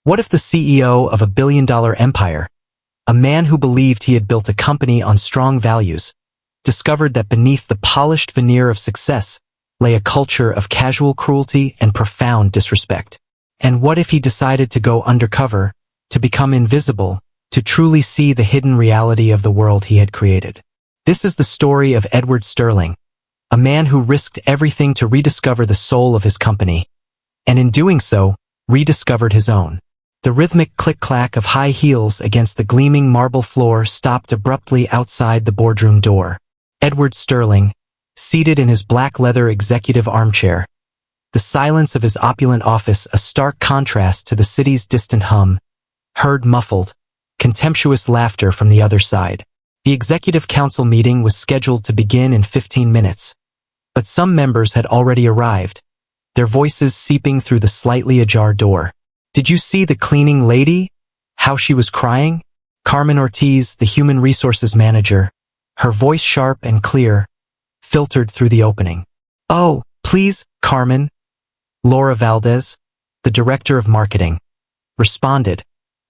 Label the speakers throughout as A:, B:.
A: What if the CEO of a billion-dollar empire, a man who believed he had built a company on strong values, discovered that beneath the polished veneer of success lay a culture of casual cruelty and profound disrespect? And what if he decided to go undercover, to become invisible, to truly see the hidden reality of the world he had created? This is the story of Edward Sterling, a man who risked everything to rediscover the soul of his company, and in doing so, rediscovered his own. The rhythmic click-clack of high heels against the gleaming marble floor stopped abruptly outside the boardroom door. Edward Sterling, seated in his black leather executive armchair, the silence of his opulent office a stark contrast to the city's distant hum, heard muffled, contemptuous laughter from the other side. The executive council meeting was scheduled to begin in 15 minutes, but some members had already arrived, their voices seeping through the slightly ajar door. Did you see the cleaning lady? How she was crying? Carmen Ortiz, the human resources manager, her voice sharp and clear, filtered through the opening. Oh, please, Carmen. Laura Valdez, the director of marketing, responded,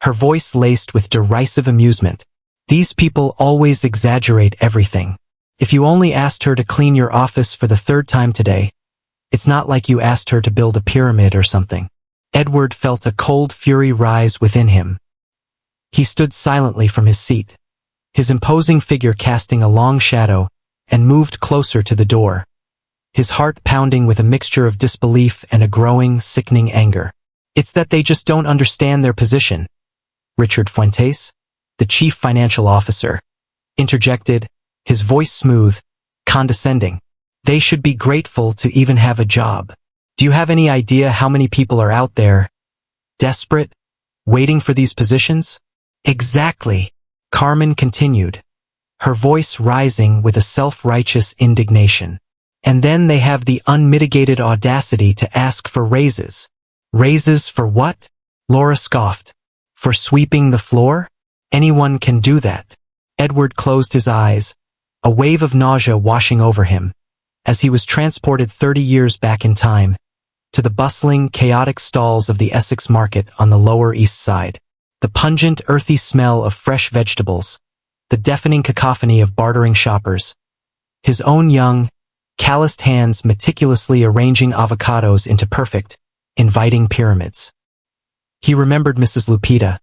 A: her voice laced with derisive amusement. These people always exaggerate everything. If you only asked her to clean your office for the third time today, it's not like you asked her to build a pyramid or something. Edward felt a cold fury rise within him. He stood silently from his seat, his imposing figure casting a long shadow, and moved closer to the door, his heart pounding with a mixture of disbelief and a growing, sickening anger. It's that they just don't understand their position. Richard Fuentes, the chief financial officer, interjected, his voice smooth, condescending. They should be grateful to even have a job. Do you have any idea how many people are out there, desperate, waiting for these positions? Exactly, Carmen continued, her voice rising with a self-righteous indignation. And then they have the unmitigated audacity to ask for raises. Raises for what? Laura scoffed. For sweeping the floor? Anyone can do that. Edward closed his eyes, a wave of nausea washing over him, as he was transported 30 years back in time, to the bustling, chaotic stalls of the Essex Market on the Lower East Side. The pungent, earthy smell of fresh vegetables, the deafening cacophony of bartering shoppers, his own young, calloused hands meticulously arranging avocados into perfect, inviting pyramids. He remembered Mrs. Lupita,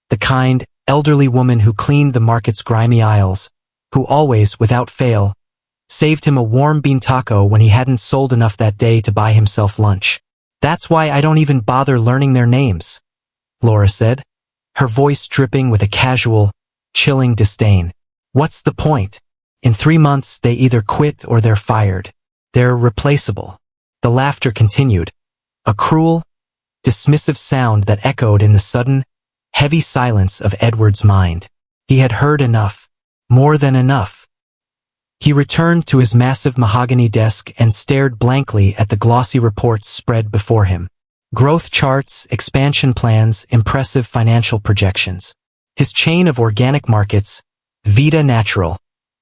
A: the kind, elderly woman who cleaned the market's grimy aisles, who always, without fail, saved him a warm bean taco when he hadn't sold enough that day to buy himself lunch. That's why I don't even bother learning their names, Laura said, her voice dripping with a casual, chilling disdain. What's the point? In 3 months they either quit or they're fired. They're replaceable. The laughter continued, a cruel, dismissive sound that echoed in the sudden, heavy silence of Edward's mind. He had heard enough, more than enough. He returned to his massive mahogany desk and stared blankly at the glossy reports spread before him. Growth charts, expansion plans, impressive financial projections. His chain of organic markets, Vita Natural,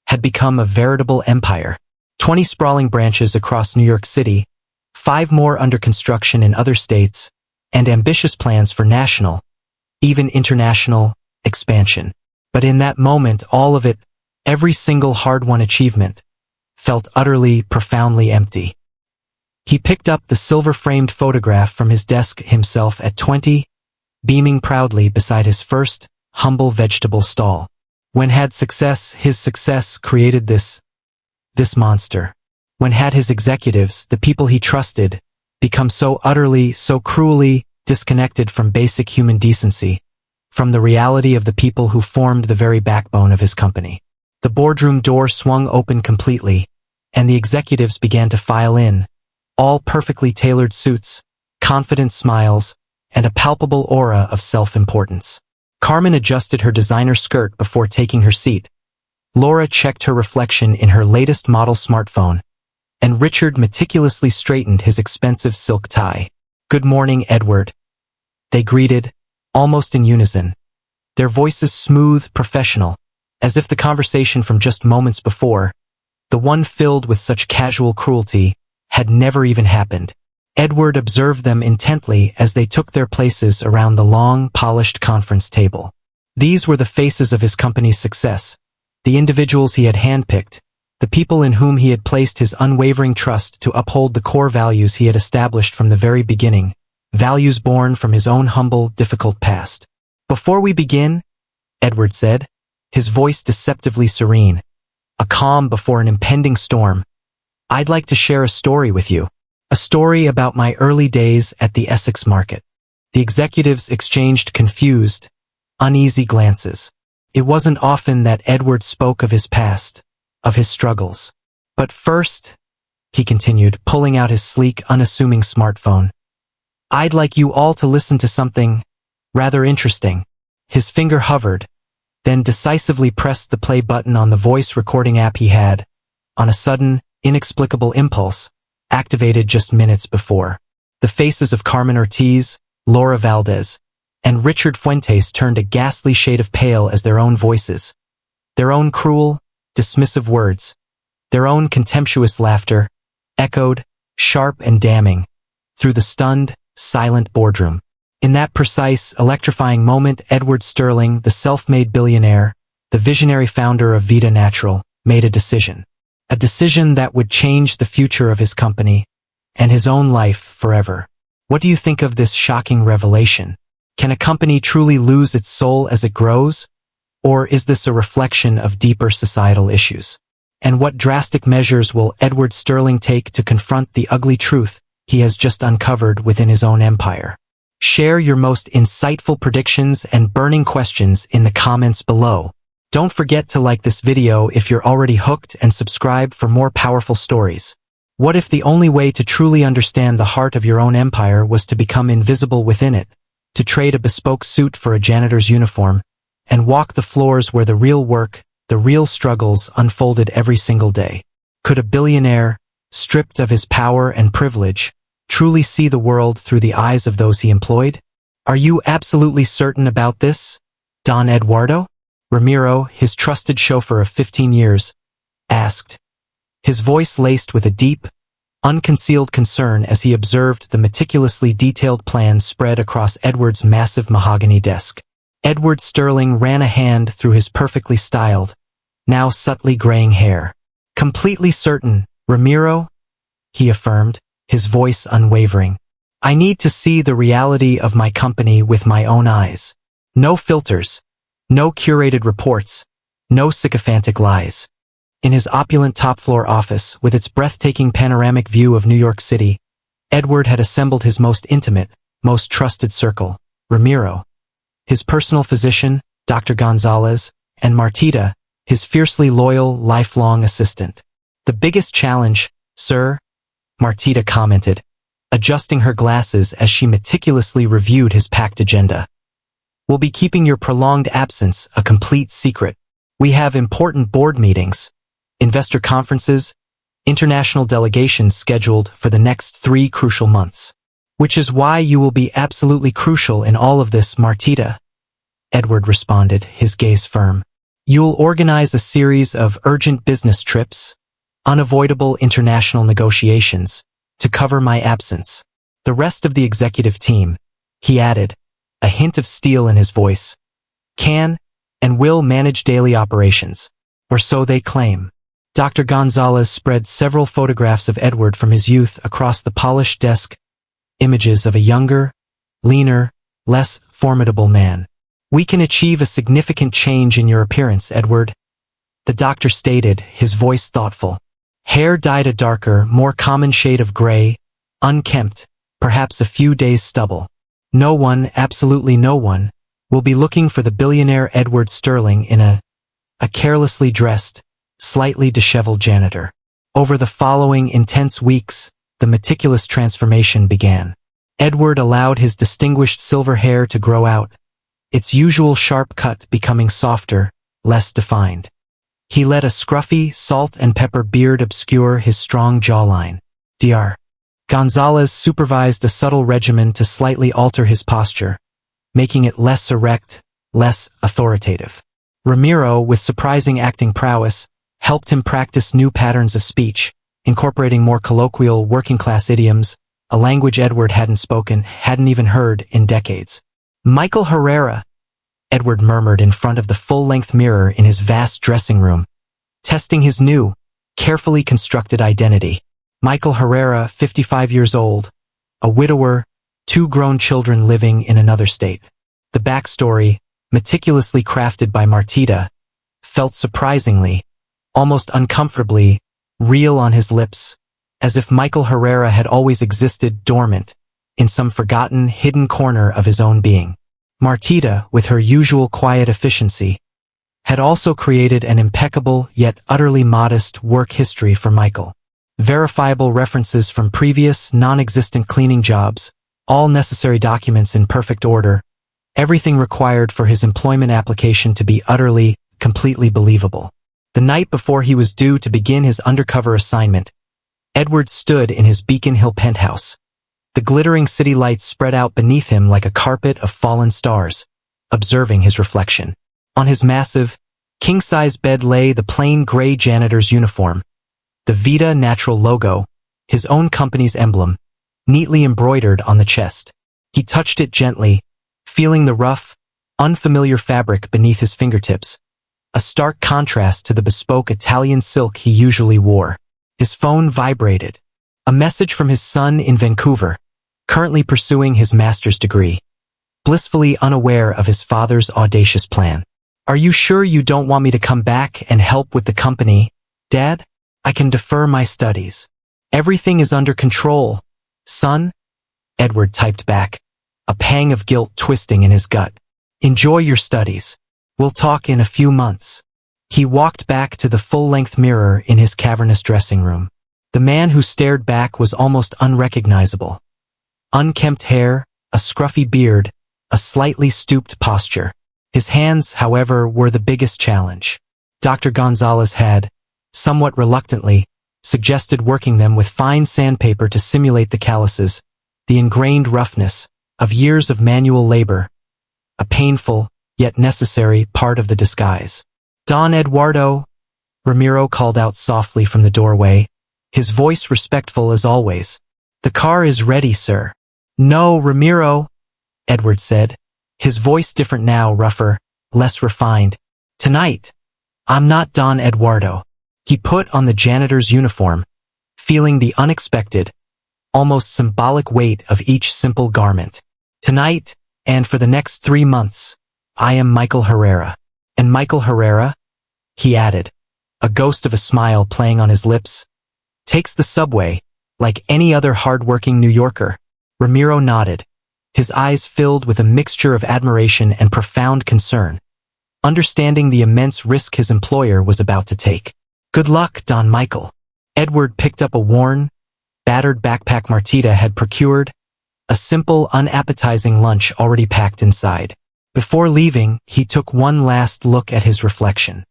A: had become a veritable empire. 20 sprawling branches across New York City, 5 more under construction in other states, and ambitious plans for national, even international, expansion. But in that moment, all of it, every single hard-won achievement, felt utterly, profoundly empty. He picked up the silver-framed photograph from his desk himself at 20, beaming proudly beside his first, humble vegetable stall. When had success, his success created this monster? When had his executives, the people he trusted, become so utterly, so cruelly disconnected from basic human decency, from the reality of the people who formed the very backbone of his company? The boardroom door swung open completely, and the executives began to file in, all perfectly tailored suits, confident smiles, and a palpable aura of self-importance. Carmen adjusted her designer skirt before taking her seat. Laura checked her reflection in her latest model smartphone, and Richard meticulously straightened his expensive silk tie. Good morning, Edward. They greeted, almost in unison, their voices smooth, professional, as if the conversation from just moments before, the one filled with such casual cruelty, had never even happened. Edward observed them intently as they took their places around the long, polished conference table. These were the faces of his company's success, the individuals he had handpicked, the people in whom he had placed his unwavering trust to uphold the core values he had established from the very beginning, values born from his own humble, difficult past. "Before we begin," Edward said, his voice deceptively serene, a calm before an impending storm, "I'd like to share a story with you. A story about my early days at the Essex market." The executives exchanged confused, uneasy glances. It wasn't often that Edward spoke of his past, of his struggles. "But first," he continued, pulling out his sleek, unassuming smartphone, "I'd like you all to listen to something rather interesting." His finger hovered, then decisively pressed the play button on the voice recording app he had, on a sudden, inexplicable impulse, activated just minutes before. The faces of Carmen Ortiz, Laura Valdez, and Richard Fuentes turned a ghastly shade of pale as their own voices, their own cruel, dismissive words, their own contemptuous laughter, echoed, sharp and damning, through the stunned, silent boardroom. In that precise, electrifying moment, Edward Sterling, the self-made billionaire, the visionary founder of Vita Natural, made a decision. A decision that would change the future of his company and his own life forever. What do you think of this shocking revelation? Can a company truly lose its soul as it grows? Or is this a reflection of deeper societal issues? And what drastic measures will Edward Sterling take to confront the ugly truth he has just uncovered within his own empire? Share your most insightful predictions and burning questions in the comments below. Don't forget to like this video if you're already hooked and subscribe for more powerful stories. What if the only way to truly understand the heart of your own empire was to become invisible within it, to trade a bespoke suit for a janitor's uniform, and walk the floors where the real work, the real struggles unfolded every single day? Could a billionaire, stripped of his power and privilege, truly see the world through the eyes of those he employed? Are you absolutely certain about this, Don Eduardo? Ramiro, his trusted chauffeur of 15 years, asked, his voice laced with a deep, unconcealed concern as he observed the meticulously detailed plans spread across Edward's massive mahogany desk. Edward Sterling ran a hand through his perfectly styled, now subtly graying hair. "Completely certain, Ramiro," he affirmed, his voice unwavering. "I need to see the reality of my company with my own eyes. No filters. No curated reports, no sycophantic lies." In his opulent top-floor office, with its breathtaking panoramic view of New York City, Edward had assembled his most intimate, most trusted circle, Ramiro, his personal physician, Dr. Gonzalez, and Martita, his fiercely loyal, lifelong assistant. "The biggest challenge, sir," Martita commented, adjusting her glasses as she meticulously reviewed his packed agenda, "will be keeping your prolonged absence a complete secret. We have important board meetings, investor conferences, international delegations scheduled for the next 3 crucial months. Which is why you will be absolutely crucial in all of this, Martita," Edward responded, his gaze firm. "You'll organize a series of urgent business trips, unavoidable international negotiations, to cover my absence. The rest of the executive team," he added, a hint of steel in his voice, "can and will manage daily operations, or so they claim." Dr. Gonzalez spread several photographs of Edward from his youth across the polished desk, images of a younger, leaner, less formidable man. "We can achieve a significant change in your appearance, Edward," the doctor stated, his voice thoughtful. Hair dyed a darker, more common shade of gray, unkempt, perhaps a few days stubble. No one, absolutely no one, will be looking for the billionaire Edward Sterling in a carelessly dressed, slightly disheveled janitor. Over the following intense weeks, the meticulous transformation began. Edward allowed his distinguished silver hair to grow out, its usual sharp cut becoming softer, less defined. He let a scruffy, salt and pepper beard obscure his strong jawline. Dr. Gonzalez supervised a subtle regimen to slightly alter his posture, making it less erect, less authoritative. Ramiro, with surprising acting prowess, helped him practice new patterns of speech, incorporating more colloquial, working-class idioms, a language Edward hadn't spoken, hadn't even heard in decades. Michael Herrera, Edward murmured in front of the full-length mirror in his vast dressing room, testing his new, carefully constructed identity. Michael Herrera, 55 years old, a widower, 2 grown children living in another state. The backstory, meticulously crafted by Martita, felt surprisingly, almost uncomfortably, real on his lips, as if Michael Herrera had always existed dormant in some forgotten, hidden corner of his own being. Martita, with her usual quiet efficiency, had also created an impeccable yet utterly modest work history for Michael. Verifiable references from previous, non-existent cleaning jobs, all necessary documents in perfect order, everything required for his employment application to be utterly, completely believable. The night before he was due to begin his undercover assignment, Edward stood in his Beacon Hill penthouse. The glittering city lights spread out beneath him like a carpet of fallen stars, observing his reflection. On his massive, king-size bed lay the plain gray janitor's uniform, the Vita Natural logo, his own company's emblem, neatly embroidered on the chest. He touched it gently, feeling the rough, unfamiliar fabric beneath his fingertips, a stark contrast to the bespoke Italian silk he usually wore. His phone vibrated. A message from his son in Vancouver, currently pursuing his master's degree, blissfully unaware of his father's audacious plan. "Are you sure you don't want me to come back and help with the company, Dad? I can defer my studies. Everything is under control, son," Edward typed back, a pang of guilt twisting in his gut. "Enjoy your studies. We'll talk in a few months." He walked back to the full-length mirror in his cavernous dressing room. The man who stared back was almost unrecognizable. Unkempt hair, a scruffy beard, a slightly stooped posture. His hands, however, were the biggest challenge. Dr. Gonzalez had, somewhat reluctantly, suggested working them with fine sandpaper to simulate the calluses, the ingrained roughness, of years of manual labor, a painful, yet necessary, part of the disguise. "Don Eduardo," Ramiro called out softly from the doorway, his voice respectful as always. "The car is ready, sir." "No, Ramiro," Edward said, his voice different now, rougher, less refined. "Tonight, I'm not Don Eduardo." He put on the janitor's uniform, feeling the unexpected, almost symbolic weight of each simple garment. "Tonight, and for the next 3 months, I am Michael Herrera." "And Michael Herrera," he added, a ghost of a smile playing on his lips, "takes the subway, like any other hard-working New Yorker." Ramiro nodded, his eyes filled with a mixture of admiration and profound concern, understanding the immense risk his employer was about to take. "Good luck, Don Michael." Edward picked up a worn, battered backpack Martita had procured, a simple, unappetizing lunch already packed inside. Before leaving, he took one last look at his reflection.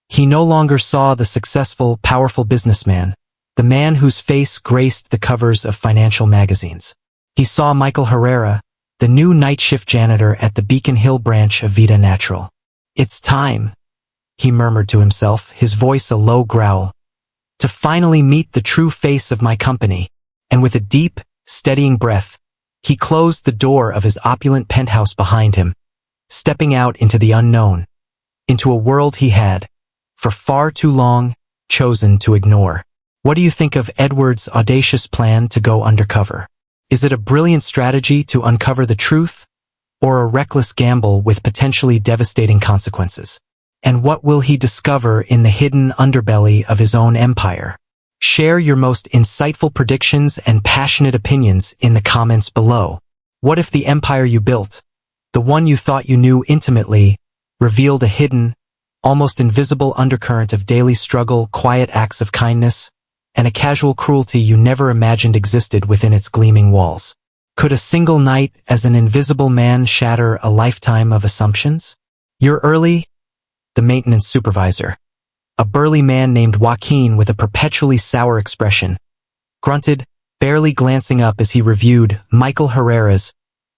A: He no longer saw the successful, powerful businessman, the man whose face graced the covers of financial magazines. He saw Michael Herrera, the new night shift janitor at the Beacon Hill branch of Vita Natural. "It's time," he murmured to himself, his voice a low growl, "to finally meet the true face of my company." And with a deep, steadying breath, he closed the door of his opulent penthouse behind him, stepping out into the unknown, into a world he had, for far too long, chosen to ignore. What do you think of Edward's audacious plan to go undercover? Is it a brilliant strategy to uncover the truth, or a reckless gamble with potentially devastating consequences? And what will he discover in the hidden underbelly of his own empire? Share your most insightful predictions and passionate opinions in the comments below. What if the empire you built, the one you thought you knew intimately, revealed a hidden, almost invisible undercurrent of daily struggle, quiet acts of kindness, and a casual cruelty you never imagined existed within its gleaming walls? Could a single night as an invisible man shatter a lifetime of assumptions? "You're early?" The maintenance supervisor, a burly man named Joaquin with a perpetually sour expression, grunted, barely glancing up as he reviewed Michael Herrera's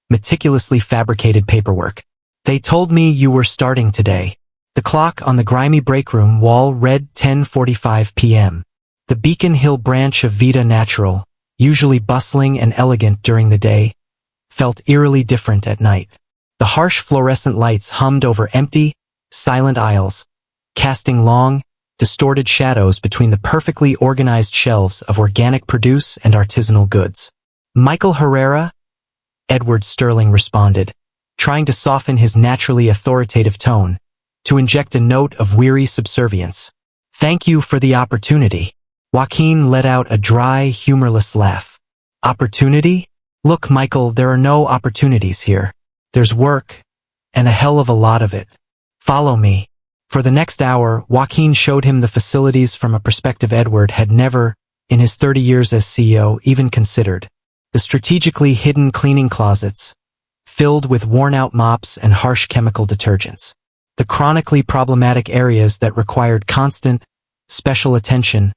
A: meticulously fabricated paperwork. "They told me you were starting today." The clock on the grimy breakroom wall read 10:45 p.m. The Beacon Hill branch of Vita Natural, usually bustling and elegant during the day, felt eerily different at night. The harsh fluorescent lights hummed over empty, silent aisles, casting long, distorted shadows between the perfectly organized shelves of organic produce and artisanal goods. "Michael Herrera?" Edward Sterling responded, trying to soften his naturally authoritative tone, to inject a note of weary subservience. "Thank you for the opportunity." Joaquin let out a dry, humorless laugh. "Opportunity? Look, Michael, there are no opportunities here. There's work, and a hell of a lot of it. Follow me." For the next hour, Joaquin showed him the facilities from a perspective Edward had never, in his 30 years as CEO, even considered. The strategically hidden cleaning closets, filled with worn-out mops and harsh chemical detergents. The chronically problematic areas that required constant, special attention,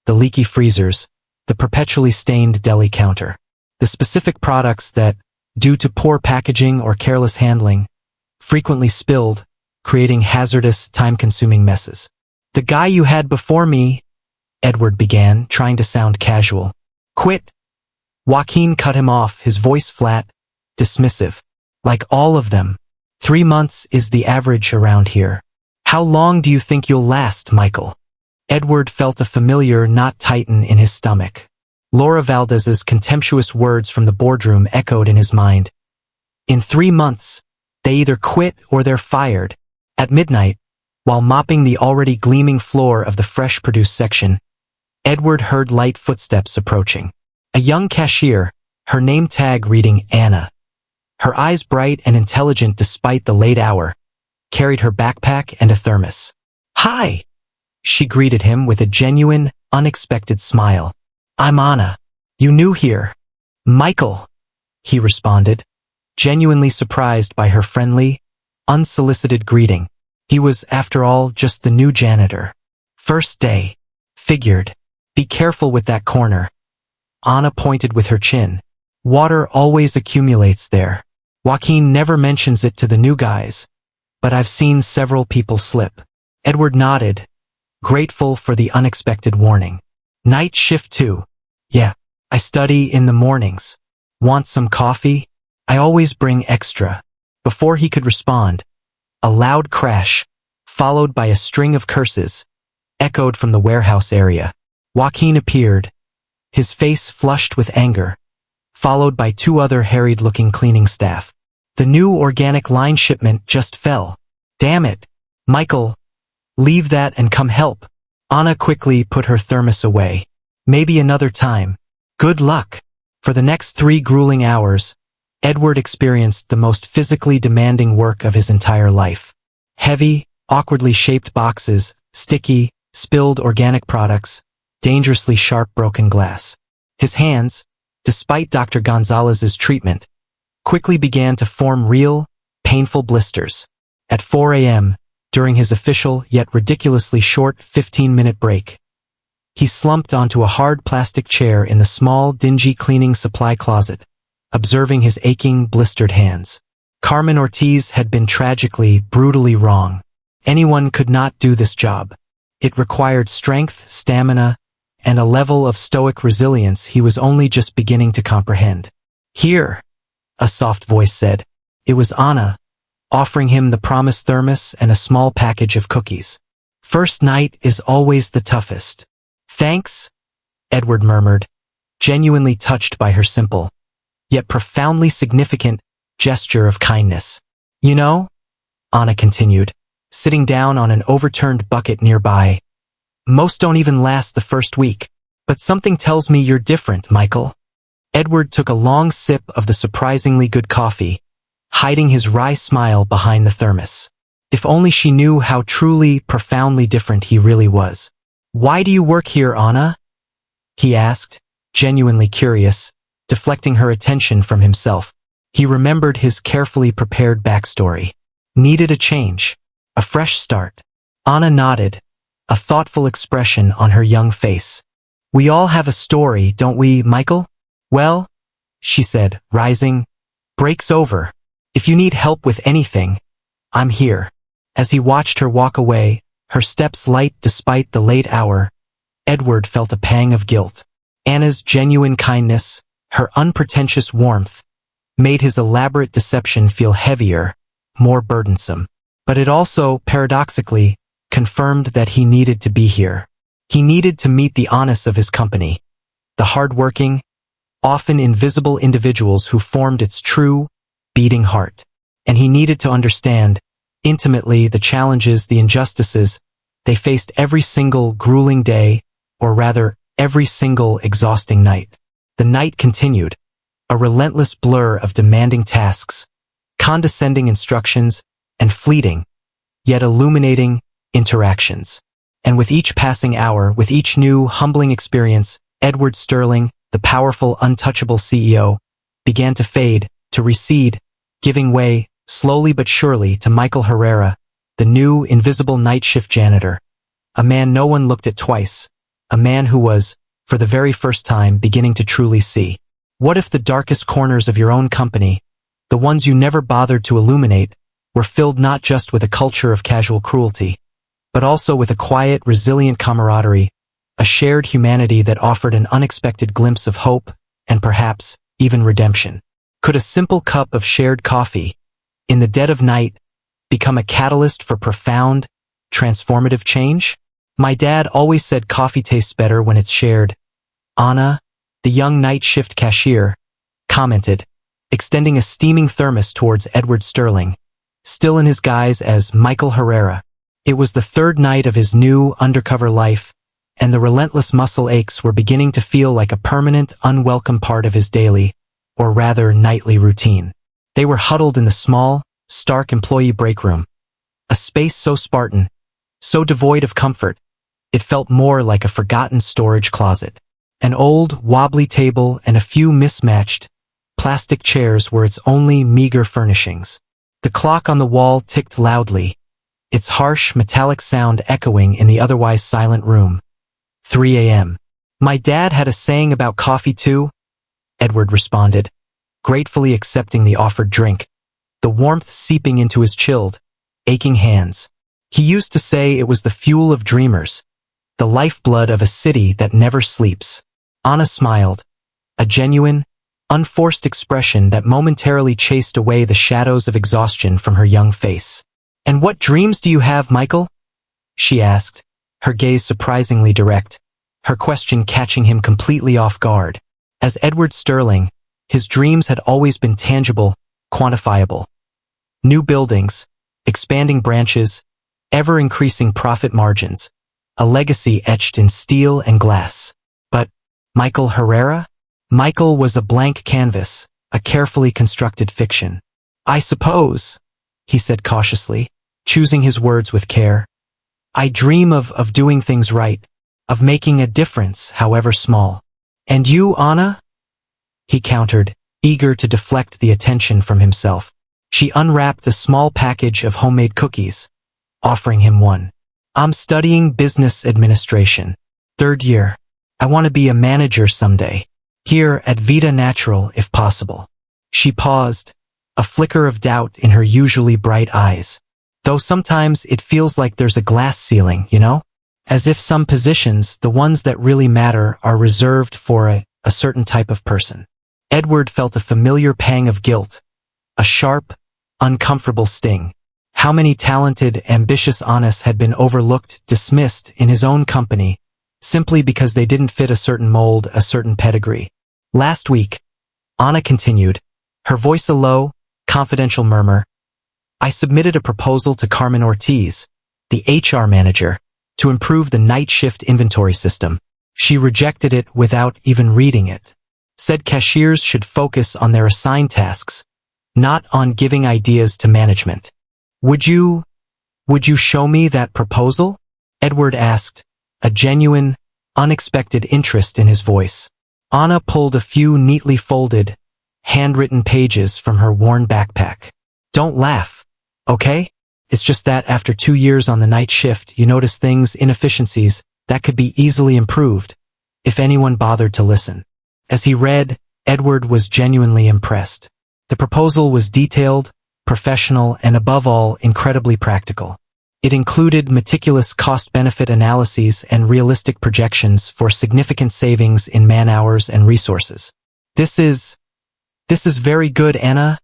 A: the leaky freezers, the perpetually stained deli counter. The specific products that, due to poor packaging or careless handling, frequently spilled, creating hazardous, time-consuming messes. "The guy you had before me," Edward began, trying to sound casual. "Quit." Joaquin cut him off, his voice flat, dismissive. "Like all of them. 3 months is the average around here. How long do you think you'll last, Michael?" Edward felt a familiar knot tighten in his stomach. Laura Valdez's contemptuous words from the boardroom echoed in his mind. In 3 months, they either quit or they're fired. At midnight, while mopping the already gleaming floor of the fresh produce section, Edward heard light footsteps approaching. A young cashier, her name tag reading Anna. Her eyes bright and intelligent despite the late hour, carried her backpack and a thermos. "Hi!" She greeted him with a genuine, unexpected smile. "I'm Anna. You new here?" "Michael," he responded, genuinely surprised by her friendly, unsolicited greeting. He was, after all, just the new janitor. "First day." "Figured. Be careful with that corner." Anna pointed with her chin. "Water always accumulates there. Joaquin never mentions it to the new guys, but I've seen several people slip." Edward nodded, grateful for the unexpected warning. "Night shift too?" "Yeah. I study in the mornings. Want some coffee?" "I always bring extra." Before he could respond, a loud crash, followed by a string of curses, echoed from the warehouse area. Joaquin appeared, his face flushed with anger, followed by 2 other harried-looking cleaning staff. "The new organic line shipment just fell. Damn it. Michael, leave that and come help." Anna quickly put her thermos away. "Maybe another time. Good luck." For the next 3 grueling hours, Edward experienced the most physically demanding work of his entire life. Heavy, awkwardly shaped boxes, sticky, spilled organic products, dangerously sharp broken glass. His hands, despite Dr. Gonzalez's treatment, quickly began to form real, painful blisters. At 4 a.m., during his official yet ridiculously short 15-minute break, he slumped onto a hard plastic chair in the small, dingy cleaning supply closet, observing his aching, blistered hands. Carmen Ortiz had been tragically, brutally wrong. Anyone could not do this job. It required strength, stamina, and a level of stoic resilience he was only just beginning to comprehend. "Here," a soft voice said. It was Anna, offering him the promised thermos and a small package of cookies. "First night is always the toughest." "Thanks," Edward murmured, genuinely touched by her simple, yet profoundly significant, gesture of kindness. "You know," Anna continued, sitting down on an overturned bucket nearby, "most don't even last the first week, but something tells me you're different, Michael." Edward took a long sip of the surprisingly good coffee, hiding his wry smile behind the thermos. If only she knew how truly, profoundly different he really was. "Why do you work here, Anna?" he asked, genuinely curious, deflecting her attention from himself. He remembered his carefully prepared backstory. Needed a change, a fresh start. Anna nodded, a thoughtful expression on her young face. "We all have a story, don't we, Michael?" "Well," she said, rising, "break's over. If you need help with anything, I'm here." As he watched her walk away, her steps light despite the late hour, Edward felt a pang of guilt. Anna's genuine kindness, her unpretentious warmth, made his elaborate deception feel heavier, more burdensome. But it also, paradoxically, confirmed that he needed to be here. He needed to meet the honest of his company, the hard-working, often invisible individuals who formed its true, beating heart. And he needed to understand, intimately, the challenges, the injustices they faced every single grueling day, or rather, every single exhausting night. The night continued, a relentless blur of demanding tasks, condescending instructions, and fleeting, yet illuminating, interactions. And with each passing hour, with each new, humbling experience, Edward Sterling, the powerful, untouchable CEO, began to fade, to recede, giving way, slowly but surely, to Michael Herrera, the new, invisible night shift janitor. A man no one looked at twice. A man who was, for the very first time, beginning to truly see. What if the darkest corners of your own company, the ones you never bothered to illuminate, were filled not just with a culture of casual cruelty, but also with a quiet, resilient camaraderie, a shared humanity that offered an unexpected glimpse of hope, and perhaps, even redemption? Could a simple cup of shared coffee, in the dead of night, become a catalyst for profound, transformative change? My dad always said coffee tastes better when it's shared. Anna, the young night shift cashier, commented, extending a steaming thermos towards Edward Sterling, still in his guise as Michael Herrera. It was the third night of his new, undercover life, and the relentless muscle aches were beginning to feel like a permanent, unwelcome part of his daily, or rather nightly routine. They were huddled in the small, stark employee break room, a space so Spartan, so devoid of comfort, it felt more like a forgotten storage closet. An old, wobbly table and a few mismatched, plastic chairs were its only meager furnishings. The clock on the wall ticked loudly, its harsh, metallic sound echoing in the otherwise silent room. 3 a.m. My dad had a saying about coffee too, Edward responded, gratefully accepting the offered drink, the warmth seeping into his chilled, aching hands. He used to say it was the fuel of dreamers, the lifeblood of a city that never sleeps. Anna smiled, a genuine, unforced expression that momentarily chased away the shadows of exhaustion from her young face. "And what dreams do you have, Michael?" she asked, her gaze surprisingly direct, her question catching him completely off guard. As Edward Sterling, his dreams had always been tangible, quantifiable. New buildings, expanding branches, ever-increasing profit margins, a legacy etched in steel and glass. But Michael Herrera? Michael was a blank canvas, a carefully constructed fiction. "I suppose," he said cautiously, choosing his words with care, "I dream of doing things right, of making a difference, however small." "And you, Anna?" he countered, eager to deflect the attention from himself. She unwrapped a small package of homemade cookies, offering him one. "I'm studying business administration. 3rd year. I want to be a manager someday. Here at Vita Natural, if possible." She paused, a flicker of doubt in her usually bright eyes. "Though sometimes it feels like there's a glass ceiling, you know? As if some positions, the ones that really matter, are reserved for a certain type of person." Edward felt a familiar pang of guilt, a sharp, uncomfortable sting. How many talented, ambitious Annas had been overlooked, dismissed in his own company, simply because they didn't fit a certain mold, a certain pedigree. "Last week," Anna continued, her voice a low, confidential murmur, "I submitted a proposal to Carmen Ortiz, the HR manager, to improve the night shift inventory system. She rejected it without even reading it. Said cashiers should focus on their assigned tasks, not on giving ideas to management. Would you show me that proposal?" Edward asked, a genuine, unexpected interest in his voice. Anna pulled a few neatly folded, handwritten pages from her worn backpack. "Don't laugh, okay? It's just that after 2 years on the night shift, you notice things, inefficiencies, that could be easily improved, if anyone bothered to listen." As he read, Edward was genuinely impressed. The proposal was detailed, professional, and above all, incredibly practical. It included meticulous cost-benefit analyses and realistic projections for significant savings in man-hours and resources. This is very good, Anna,"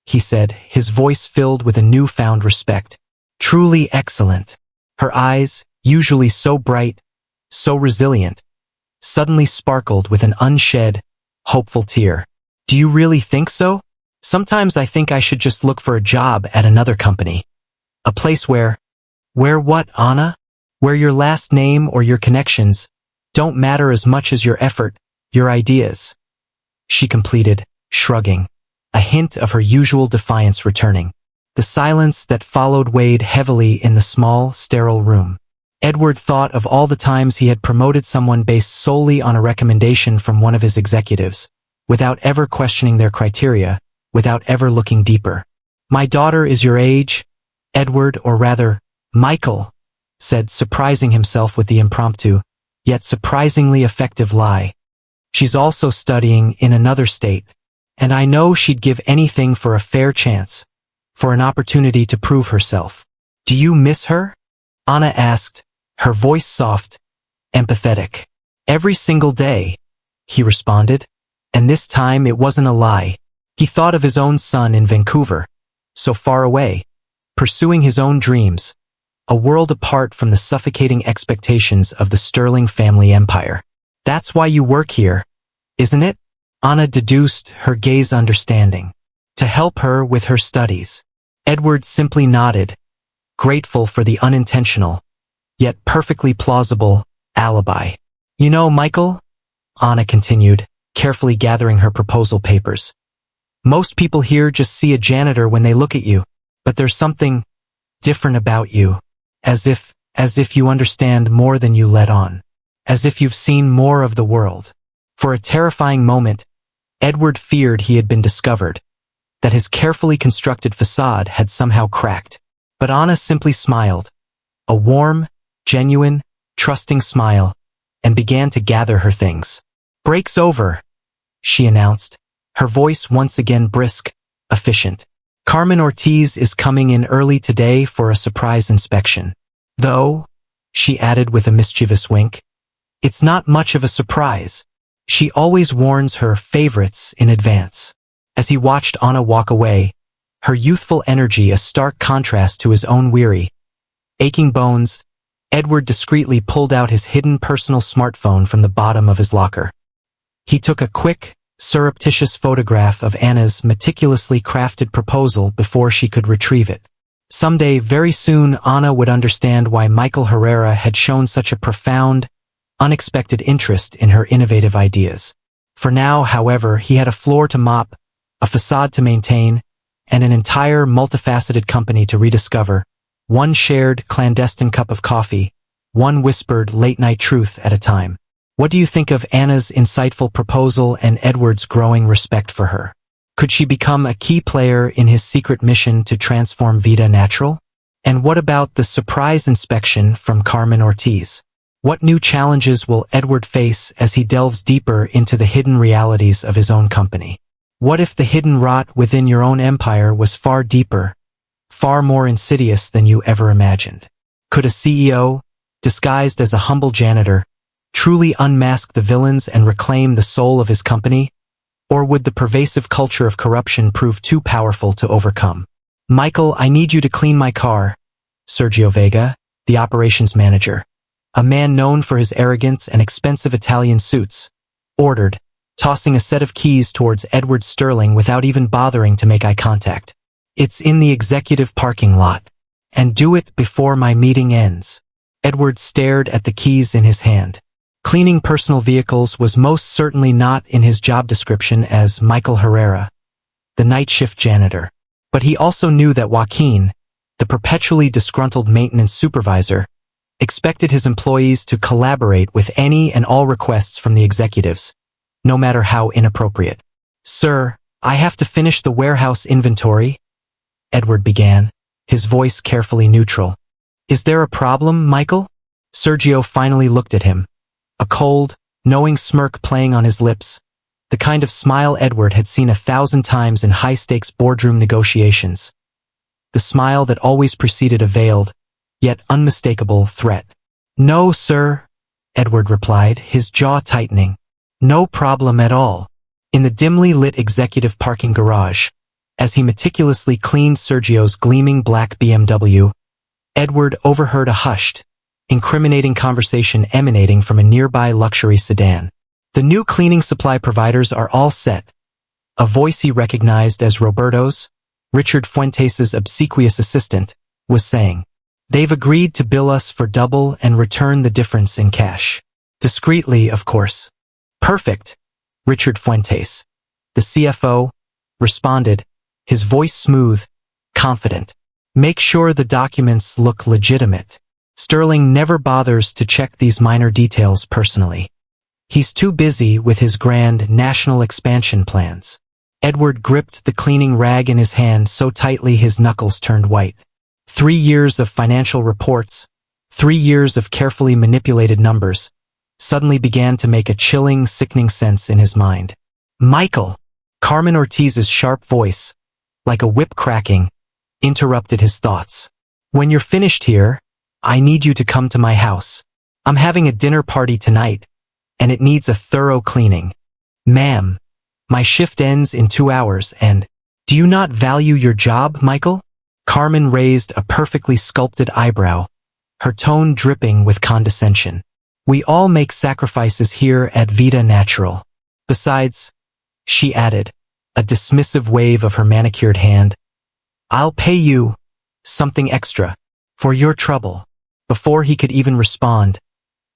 A: he said, his voice filled with a newfound respect. "Truly excellent." Her eyes, usually so bright, so resilient, suddenly sparkled with an unshed, hopeful tear. "Do you really think so? Sometimes I think I should just look for a job at another company. A place where what, Anna? Where your last name or your connections don't matter as much as your effort, your ideas," she completed, shrugging, a hint of her usual defiance returning. The silence that followed weighed heavily in the small, sterile room. Edward thought of all the times he had promoted someone based solely on a recommendation from one of his executives, without ever questioning their criteria, without ever looking deeper. "My daughter is your age," Edward, or rather, Michael, said, surprising himself with the impromptu, yet surprisingly effective lie. "She's also studying in another state, and I know she'd give anything for a fair chance, for an opportunity to prove herself." "Do you miss her?" Anna asked, her voice soft, empathetic. "Every single day," he responded, and this time it wasn't a lie. He thought of his own son in Vancouver, so far away, pursuing his own dreams, a world apart from the suffocating expectations of the Sterling family empire. "That's why you work here, isn't it?" Anna deduced, her gaze understanding. "To help her with her studies." Edward simply nodded, grateful for the unintentional, yet perfectly plausible, alibi. "You know, Michael," Anna continued, carefully gathering her proposal papers, "most people here just see a janitor when they look at you, but there's something different about you. As if you understand more than you let on. As if you've seen more of the world." For a terrifying moment, Edward feared he had been discovered, that his carefully constructed facade had somehow cracked. But Anna simply smiled, a warm, genuine, trusting smile, and began to gather her things. "Break's over," she announced, her voice once again brisk, efficient. "Carmen Ortiz is coming in early today for a surprise inspection. Though," she added with a mischievous wink, "it's not much of a surprise. She always warns her favorites in advance." As he watched Anna walk away, her youthful energy a stark contrast to his own weary, aching bones, Edward discreetly pulled out his hidden personal smartphone from the bottom of his locker. He took a quick, surreptitious photograph of Anna's meticulously crafted proposal before she could retrieve it. Someday, very soon, Anna would understand why Michael Herrera had shown such a profound, unexpected interest in her innovative ideas. For now, however, he had a floor to mop, a facade to maintain, and an entire multifaceted company to rediscover, one shared, clandestine cup of coffee, one whispered late-night truth at a time. What do you think of Anna's insightful proposal and Edward's growing respect for her? Could she become a key player in his secret mission to transform Vida Natural? And what about the surprise inspection from Carmen Ortiz? What new challenges will Edward face as he delves deeper into the hidden realities of his own company? What if the hidden rot within your own empire was far deeper, far more insidious than you ever imagined? Could a CEO, disguised as a humble janitor, truly unmask the villains and reclaim the soul of his company? Or would the pervasive culture of corruption prove too powerful to overcome? "Michael, I need you to clean my car," Sergio Vega, the operations manager, a man known for his arrogance and expensive Italian suits, ordered, tossing a set of keys towards Edward Sterling without even bothering to make eye contact. "It's in the executive parking lot. And do it before my meeting ends." Edward stared at the keys in his hand. Cleaning personal vehicles was most certainly not in his job description as Michael Herrera, the night shift janitor. But he also knew that Joaquin, the perpetually disgruntled maintenance supervisor, expected his employees to collaborate with any and all requests from the executives, no matter how inappropriate. "Sir, I have to finish the warehouse inventory," Edward began, his voice carefully neutral. "Is there a problem, Michael?" Sergio finally looked at him, a cold, knowing smirk playing on his lips, the kind of smile Edward had seen 1,000 times in high-stakes boardroom negotiations. The smile that always preceded a veiled, yet unmistakable threat. "No, sir," Edward replied, his jaw tightening. "No problem at all." In the dimly lit executive parking garage, as he meticulously cleaned Sergio's gleaming black BMW, Edward overheard a hushed, incriminating conversation emanating from a nearby luxury sedan. "The new cleaning supply providers are all set," a voice he recognized as Roberto's, Richard Fuentes' obsequious assistant, was saying. "They've agreed to bill us for double and return the difference in cash. Discreetly, of course." "Perfect," Richard Fuentes, the CFO, responded, his voice smooth, confident. "Make sure the documents look legitimate. Sterling never bothers to check these minor details personally. He's too busy with his grand national expansion plans." Edward gripped the cleaning rag in his hand so tightly his knuckles turned white. 3 years of financial reports, 3 years of carefully manipulated numbers, suddenly began to make a chilling, sickening sense in his mind. "Michael!" Carmen Ortiz's sharp voice, like a whip cracking, interrupted his thoughts. "When you're finished here, I need you to come to my house. I'm having a dinner party tonight, and it needs a thorough cleaning." "Ma'am, my shift ends in 2 hours and—" "Do you not value your job, Michael?" Carmen raised a perfectly sculpted eyebrow, her tone dripping with condescension. "We all make sacrifices here at Vida Natural. Besides," she added, a dismissive wave of her manicured hand, "I'll pay you something extra for your trouble." Before he could even respond,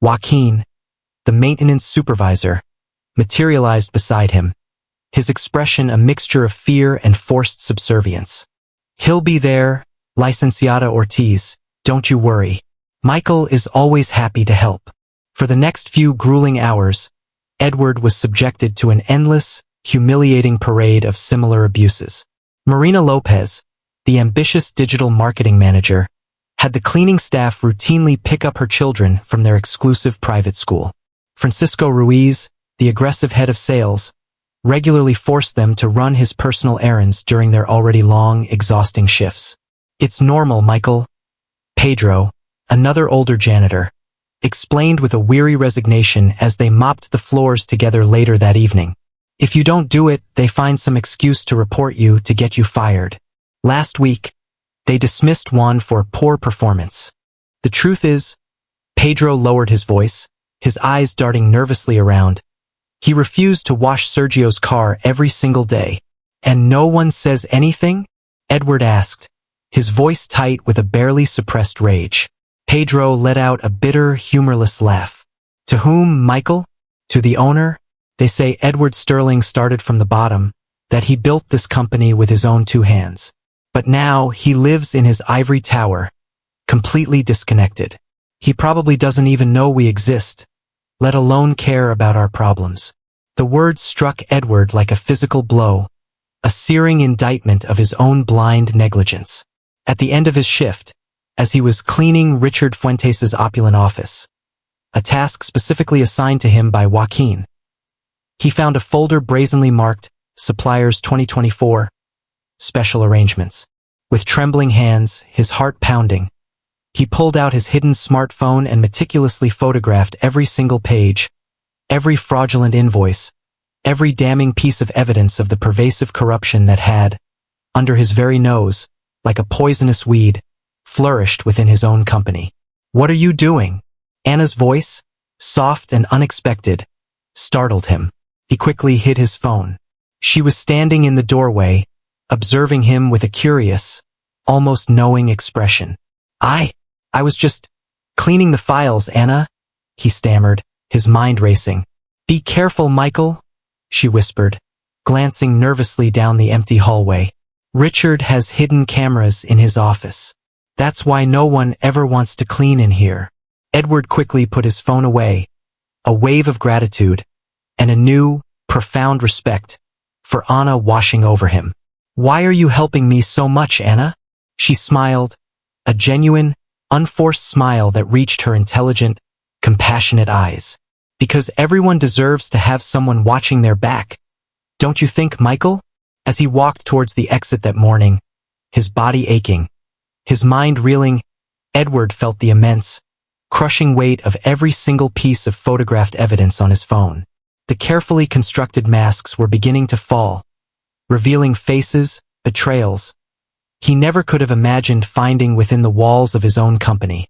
A: Joaquin, the maintenance supervisor, materialized beside him, his expression a mixture of fear and forced subservience. "He'll be there, Licenciada Ortiz, don't you worry. Michael is always happy to help." For the next few grueling hours, Edward was subjected to an endless, humiliating parade of similar abuses. Marina Lopez, the ambitious digital marketing manager, had the cleaning staff routinely pick up her children from their exclusive private school. Francisco Ruiz, the aggressive head of sales, regularly forced them to run his personal errands during their already long, exhausting shifts. "It's normal, Michael," Pedro, another older janitor, explained with a weary resignation as they mopped the floors together later that evening. "If you don't do it, they find some excuse to report you to get you fired. Last week, they dismissed Juan for poor performance. The truth is," Pedro lowered his voice, his eyes darting nervously around, "he refused to wash Sergio's car every single day." "And no one says anything?" Edward asked, his voice tight with a barely suppressed rage. Pedro let out a bitter, humorless laugh. "To whom, Michael? To the owner? They say Edward Sterling started from the bottom, that he built this company with his own 2 hands. But now he lives in his ivory tower, completely disconnected. He probably doesn't even know we exist, let alone care about our problems." The words struck Edward like a physical blow, a searing indictment of his own blind negligence. At the end of his shift, as he was cleaning Richard Fuentes' opulent office, a task specifically assigned to him by Joaquin, he found a folder brazenly marked Suppliers 2024, Special Arrangements. With trembling hands, his heart pounding, he pulled out his hidden smartphone and meticulously photographed every single page, every fraudulent invoice, every damning piece of evidence of the pervasive corruption that had, under his very nose, like a poisonous weed, flourished within his own company. "What are you doing?" Anna's voice, soft and unexpected, startled him. He quickly hid his phone. She was standing in the doorway, observing him with a curious, almost knowing expression. I was just cleaning the files, Anna," he stammered, his mind racing. "Be careful, Michael," she whispered, glancing nervously down the empty hallway. "Richard has hidden cameras in his office. That's why no one ever wants to clean in here." Edward quickly put his phone away, a wave of gratitude, and a new, profound respect for Anna washing over him. "Why are you helping me so much, Anna?" She smiled, a genuine, unforced smile that reached her intelligent, compassionate eyes. "Because everyone deserves to have someone watching their back. Don't you think, Michael?" As he walked towards the exit that morning, his body aching, his mind reeling, Edward felt the immense, crushing weight of every single piece of photographed evidence on his phone. The carefully constructed masks were beginning to fall, revealing faces, betrayals he never could have imagined finding within the walls of his own company.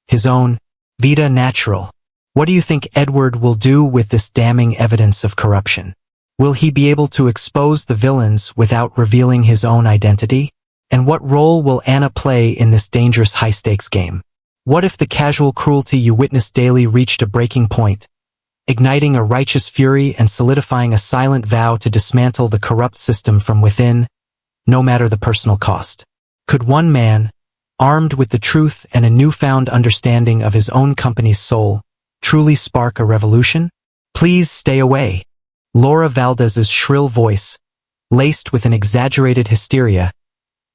A: His own Vita Natural. What do you think Edward will do with this damning evidence of corruption? Will he be able to expose the villains without revealing his own identity? And what role will Anna play in this dangerous high-stakes game? What if the casual cruelty you witness daily reached a breaking point, igniting a righteous fury and solidifying a silent vow to dismantle the corrupt system from within, no matter the personal cost? Could one man, armed with the truth and a newfound understanding of his own company's soul, truly spark a revolution? Please stay away. Laura Valdez's shrill voice, laced with an exaggerated hysteria,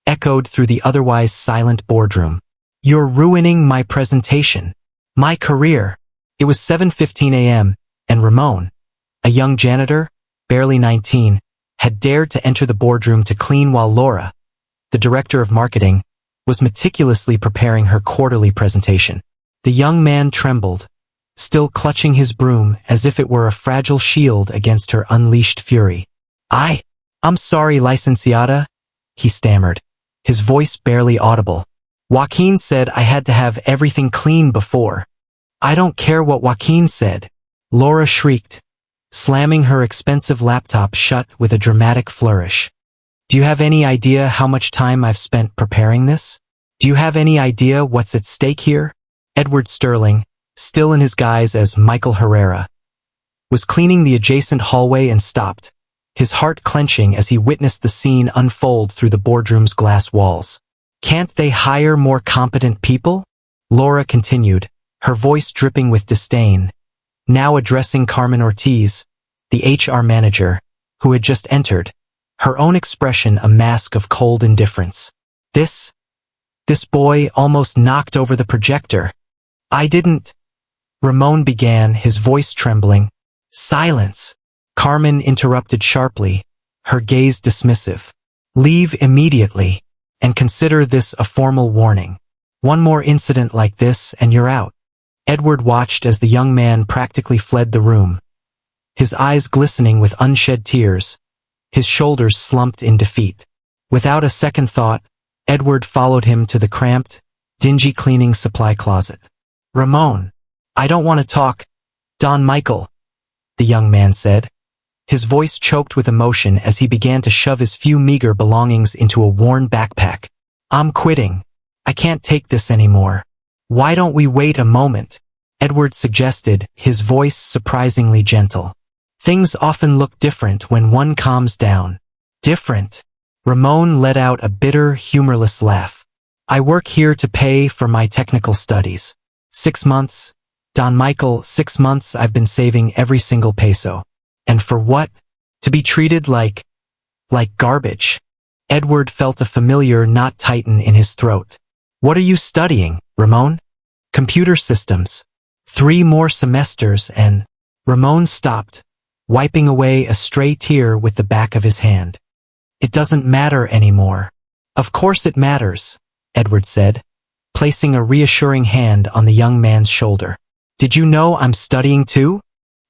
A: echoed through the otherwise silent boardroom. You're ruining my presentation. My career. It was 7:15 a.m., and Ramon, a young janitor, barely 19, had dared to enter the boardroom to clean while Laura, the director of marketing, was meticulously preparing her quarterly presentation. The young man trembled, still clutching his broom as if it were a fragile shield against her unleashed fury. I'm sorry, licenciata, he stammered, his voice barely audible. Joaquin said I had to have everything clean before. I don't care what Joaquin said, Laura shrieked, slamming her expensive laptop shut with a dramatic flourish. Do you have any idea how much time I've spent preparing this? Do you have any idea what's at stake here? Edward Sterling, still in his guise as Michael Herrera, was cleaning the adjacent hallway and stopped, his heart clenching as he witnessed the scene unfold through the boardroom's glass walls. Can't they hire more competent people? Laura continued, her voice dripping with disdain, now addressing Carmen Ortiz, the HR manager, who had just entered, her own expression a mask of cold indifference. This boy almost knocked over the projector. I didn't. Ramon began, his voice trembling. Silence. Carmen interrupted sharply, her gaze dismissive. Leave immediately, and consider this a formal warning. One more incident like this and you're out. Edward watched as the young man practically fled the room, his eyes glistening with unshed tears, his shoulders slumped in defeat. Without a second thought, Edward followed him to the cramped, dingy cleaning supply closet. Ramon, I don't want to talk. Don Michael, the young man said, his voice choked with emotion as he began to shove his few meager belongings into a worn backpack. I'm quitting. I can't take this anymore. Why don't we wait a moment? Edward suggested, his voice surprisingly gentle. Things often look different when one calms down. Different? Ramon let out a bitter, humorless laugh. I work here to pay for my technical studies. 6 months, Don Michael, 6 months I've been saving every single peso. And for what? To be treated like garbage. Edward felt a familiar knot tighten in his throat. What are you studying, Ramon? Computer systems. 3 more semesters and… Ramon stopped, wiping away a stray tear with the back of his hand. It doesn't matter anymore. Of course it matters, Edward said, placing a reassuring hand on the young man's shoulder. Did you know I'm studying too?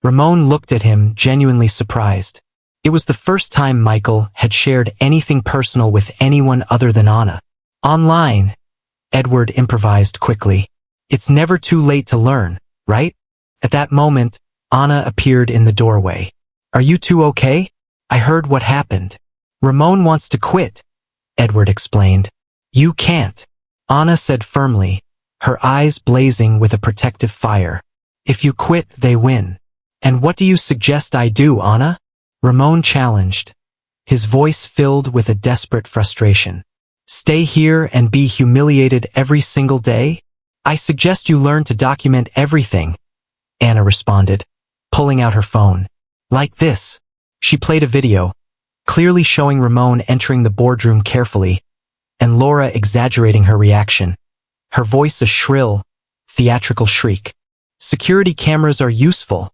A: Ramon looked at him, genuinely surprised. It was the first time Michael had shared anything personal with anyone other than Anna. Online, Edward improvised quickly. It's never too late to learn, right? At that moment, Anna appeared in the doorway. Are you two okay? I heard what happened. Ramon wants to quit, Edward explained. You can't, Anna said firmly, her eyes blazing with a protective fire. If you quit, they win. And what do you suggest I do, Anna? Ramon challenged, his voice filled with a desperate frustration. Stay here and be humiliated every single day? I suggest you learn to document everything, Anna responded, pulling out her phone. Like this. She played a video, clearly showing Ramon entering the boardroom carefully, and Laura exaggerating her reaction, her voice a shrill, theatrical shriek. Security cameras are useful,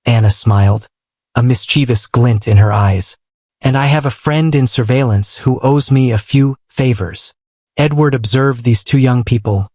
A: Anna smiled, a mischievous glint in her eyes. And I have a friend in surveillance who owes me a few favors. Edward observed these two young people,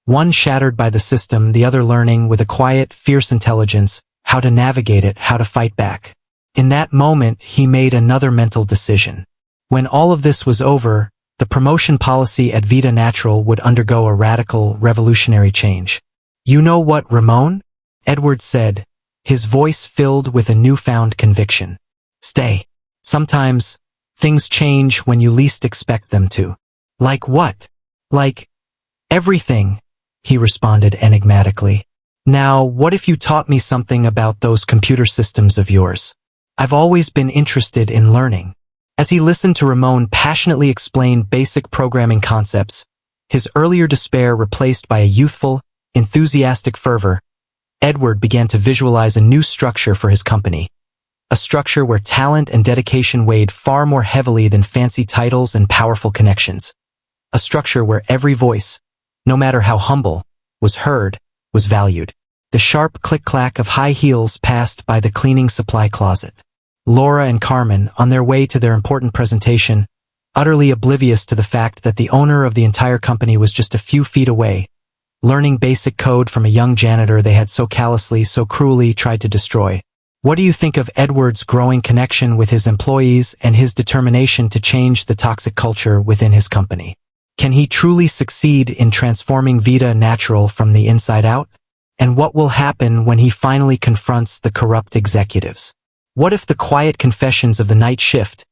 A: One shattered by the system, the other learning with a quiet, fierce intelligence how to navigate it, how to fight back. In that moment, he made another mental decision. When all of this was over, the promotion policy at Vita Natural would undergo a radical, revolutionary change. "You know what, Ramon?" Edward said, his voice filled with a newfound conviction. "Stay. Sometimes, things change when you least expect them to." "Like what?" "Like everything," he responded enigmatically. "Now, what if you taught me something about those computer systems of yours? I've always been interested in learning." As he listened to Ramon passionately explain basic programming concepts, his earlier despair replaced by a youthful, enthusiastic fervor, Edward began to visualize a new structure for his company. A structure where talent and dedication weighed far more heavily than fancy titles and powerful connections. A structure where every voice, no matter how humble, was heard, was valued. The sharp click-clack of high heels passed by the cleaning supply closet. Laura and Carmen, on their way to their important presentation, utterly oblivious to the fact that the owner of the entire company was just a few feet away, learning basic code from a young janitor they had so callously, so cruelly tried to destroy. What do you think of Edward's growing connection with his employees and his determination to change the toxic culture within his company? Can he truly succeed in transforming Vita Natural from the inside out? And what will happen when he finally confronts the corrupt executives? What if the quiet confessions of the night shift,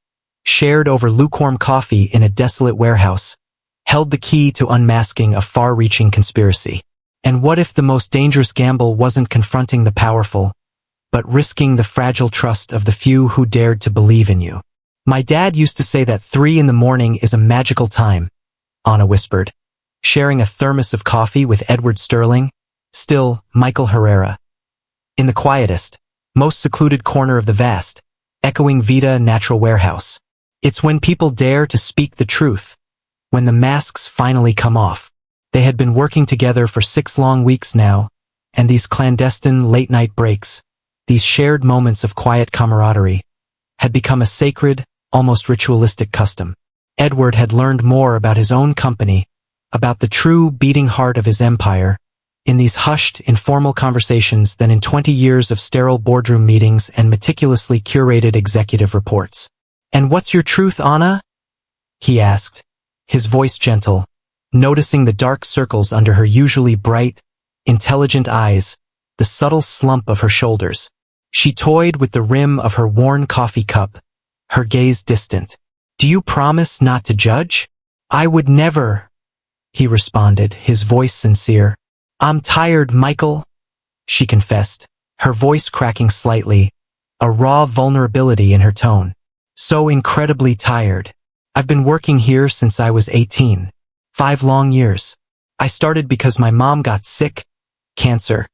A: shared over lukewarm coffee in a desolate warehouse, held the key to unmasking a far-reaching conspiracy? And what if the most dangerous gamble wasn't confronting the powerful, but risking the fragile trust of the few who dared to believe in you? "My dad used to say that 3 in the morning is a magical time," Anna whispered, sharing a thermos of coffee with Edward Sterling, still Michael Herrera. In the quietest, most secluded corner of the vast, echoing Vita Natural warehouse. "It's when people dare to speak the truth, when the masks finally come off." They had been working together for 6 long weeks now, and these clandestine late-night breaks, these shared moments of quiet camaraderie, had become a sacred, almost ritualistic custom. Edward had learned more about his own company, about the true beating heart of his empire, in these hushed, informal conversations than in 20 years of sterile boardroom meetings and meticulously curated executive reports. "And what's your truth, Anna?" he asked, his voice gentle, noticing the dark circles under her usually bright, intelligent eyes, the subtle slump of her shoulders. She toyed with the rim of her worn coffee cup, her gaze distant. "Do you promise not to judge?" "I would never," he responded, his voice sincere. "I'm tired, Michael," she confessed, her voice cracking slightly, a raw vulnerability in her tone. "So incredibly tired. I've been working here since I was 18. 5 long years. I started because my mom got sick, cancer,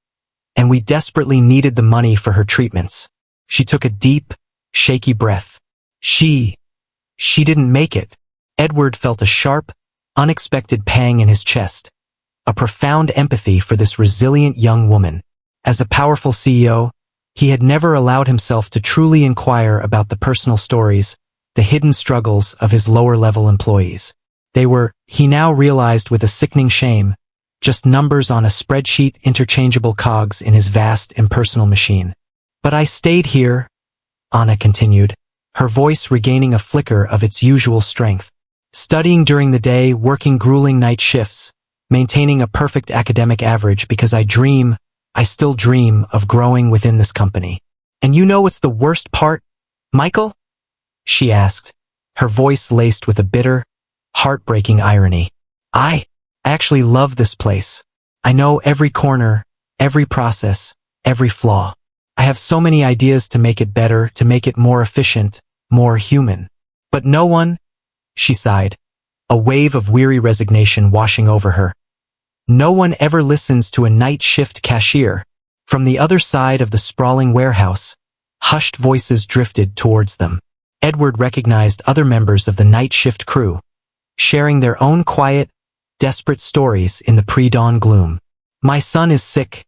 A: and we desperately needed the money for her treatments." She took a deep, shaky breath. She didn't make it." Edward felt a sharp, unexpected pang in his chest, a profound empathy for this resilient young woman. As a powerful CEO, he had never allowed himself to truly inquire about the personal stories, the hidden struggles of his lower-level employees. They were, he now realized with a sickening shame, just numbers on a spreadsheet, interchangeable cogs in his vast, impersonal machine. "But I stayed here," Anna continued, her voice regaining a flicker of its usual strength. "Studying during the day, working grueling night shifts, maintaining a perfect academic average because I still dream of growing within this company. And you know what's the worst part, Michael?" she asked, her voice laced with a bitter, heartbreaking irony. I actually love this place. I know every corner, every process, every flaw. I have so many ideas to make it better, to make it more efficient, more human. But no one," she sighed, a wave of weary resignation washing over her. "No one ever listens to a night shift cashier." From the other side of the sprawling warehouse, hushed voices drifted towards them. Edward recognized other members of the night shift crew, sharing their own quiet, desperate stories in the pre-dawn gloom. "My son is sick,"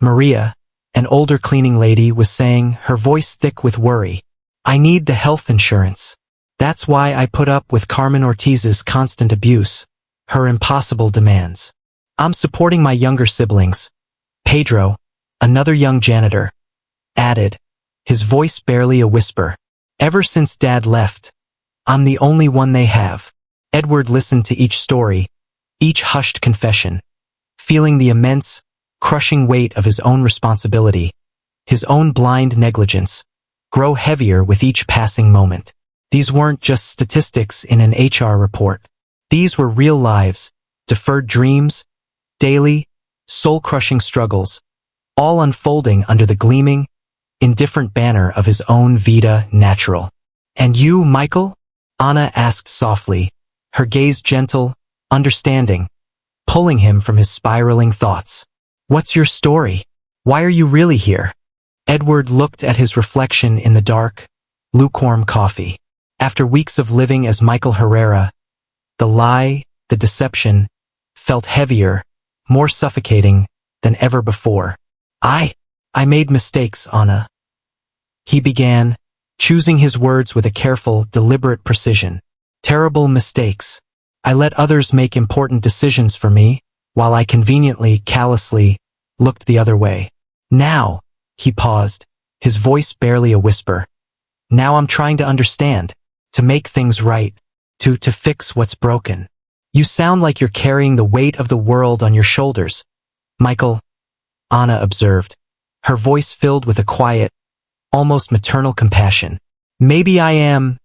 A: Maria, an older cleaning lady, was saying, her voice thick with worry. "I need the health insurance. That's why I put up with Carmen Ortiz's constant abuse, her impossible demands." I'm supporting my younger siblings. Pedro, another young janitor, added, his voice barely a whisper. Ever since Dad left, I'm the only one they have. Edward listened to each story, each hushed confession, feeling the immense, crushing weight of his own responsibility, his own blind negligence, grow heavier with each passing moment. These weren't just statistics in an HR report. These were real lives, deferred dreams, daily, soul-crushing struggles, all unfolding under the gleaming, indifferent banner of his own vida natural. And you, Michael? Anna asked softly, her gaze gentle, understanding, pulling him from his spiraling thoughts. What's your story? Why are you really here? Edward looked at his reflection in the dark, lukewarm coffee. After weeks of living as Michael Herrera, the lie, the deception, felt heavier, more suffocating than ever before. I made mistakes, Anna. He began, choosing his words with a careful, deliberate precision. Terrible mistakes. I let others make important decisions for me, while I conveniently, callously, looked the other way. Now, he paused, his voice barely a whisper. Now I'm trying to understand, to make things right, to fix what's broken. You sound like you're carrying the weight of the world on your shoulders, Michael, Anna observed, her voice filled with a quiet, almost maternal compassion. Maybe I am,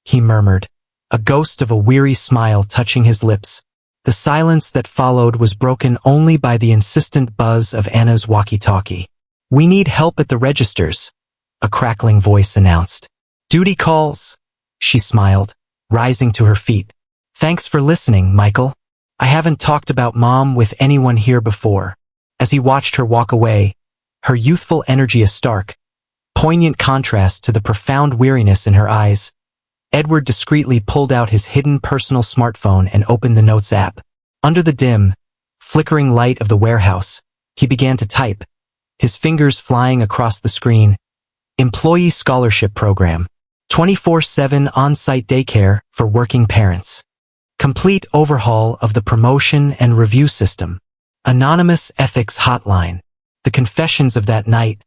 A: he murmured, a ghost of a weary smile touching his lips. The silence that followed was broken only by the insistent buzz of Anna's walkie-talkie. We need help at the registers, a crackling voice announced. Duty calls, she smiled, rising to her feet. Thanks for listening, Michael. I haven't talked about Mom with anyone here before. As he watched her walk away, her youthful energy a stark, poignant contrast to the profound weariness in her eyes, Edward discreetly pulled out his hidden personal smartphone and opened the Notes app. Under the dim, flickering light of the warehouse, he began to type, his fingers flying across the screen. Employee Scholarship Program. 24/7 on-site daycare for working parents. Complete overhaul of the promotion and review system. Anonymous ethics hotline. The confessions of that night,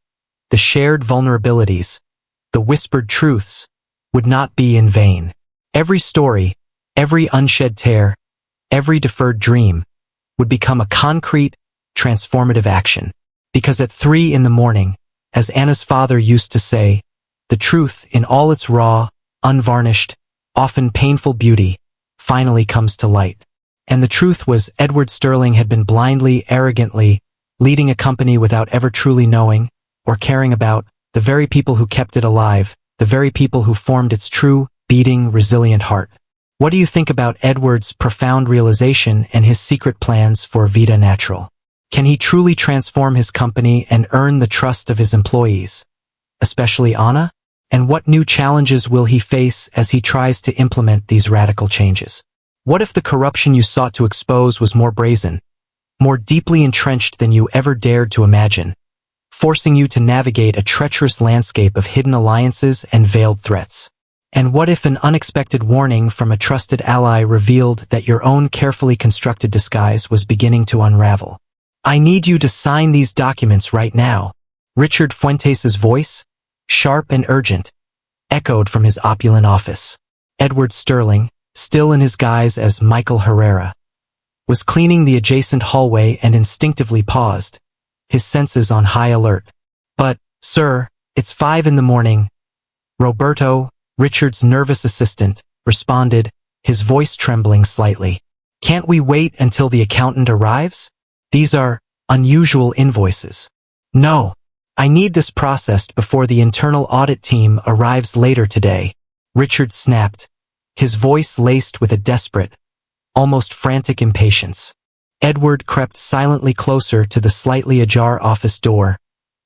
A: the shared vulnerabilities, the whispered truths, would not be in vain. Every story, every unshed tear, every deferred dream, would become a concrete, transformative action. Because at 3 a.m, as Anna's father used to say, the truth in all its raw, unvarnished, often painful beauty, finally comes to light. And the truth was Edward Sterling had been blindly, arrogantly, leading a company without ever truly knowing, or caring about, the very people who kept it alive, the very people who formed its true, beating, resilient heart. What do you think about Edward's profound realization and his secret plans for Vida Natural? Can he truly transform his company and earn the trust of his employees, especially Anna? And what new challenges will he face as he tries to implement these radical changes? What if the corruption you sought to expose was more brazen, more deeply entrenched than you ever dared to imagine, forcing you to navigate a treacherous landscape of hidden alliances and veiled threats? And what if an unexpected warning from a trusted ally revealed that your own carefully constructed disguise was beginning to unravel? I need you to sign these documents right now. Richard Fuentes' voice, sharp and urgent, echoed from his opulent office. Edward Sterling, still in his guise as Michael Herrera, was cleaning the adjacent hallway and instinctively paused, his senses on high alert. But, sir, it's 5 a.m. Roberto, Richard's nervous assistant, responded, his voice trembling slightly. Can't we wait until the accountant arrives? These are unusual invoices. No, I need this processed before the internal audit team arrives later today, Richard snapped, his voice laced with a desperate, almost frantic impatience. Edward crept silently closer to the slightly ajar office door,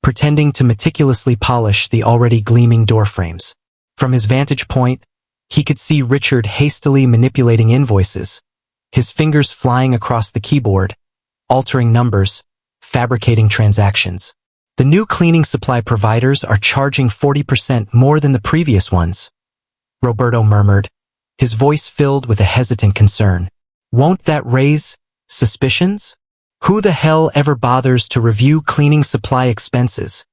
A: pretending to meticulously polish the already gleaming door frames. From his vantage point, he could see Richard hastily manipulating invoices, his fingers flying across the keyboard, altering numbers, fabricating transactions. The new cleaning supply providers are charging 40% more than the previous ones, Roberto murmured, his voice filled with a hesitant concern. Won't that raise suspicions? Who the hell ever bothers to review cleaning supply expenses?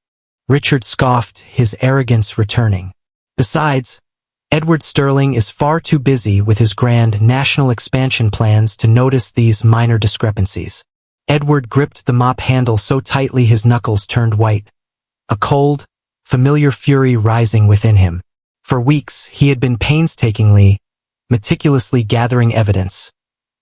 A: Richard scoffed, his arrogance returning. Besides, Edward Sterling is far too busy with his grand national expansion plans to notice these minor discrepancies. Edward gripped the mop handle so tightly his knuckles turned white, a cold, familiar fury rising within him. For weeks, he had been painstakingly, meticulously gathering evidence,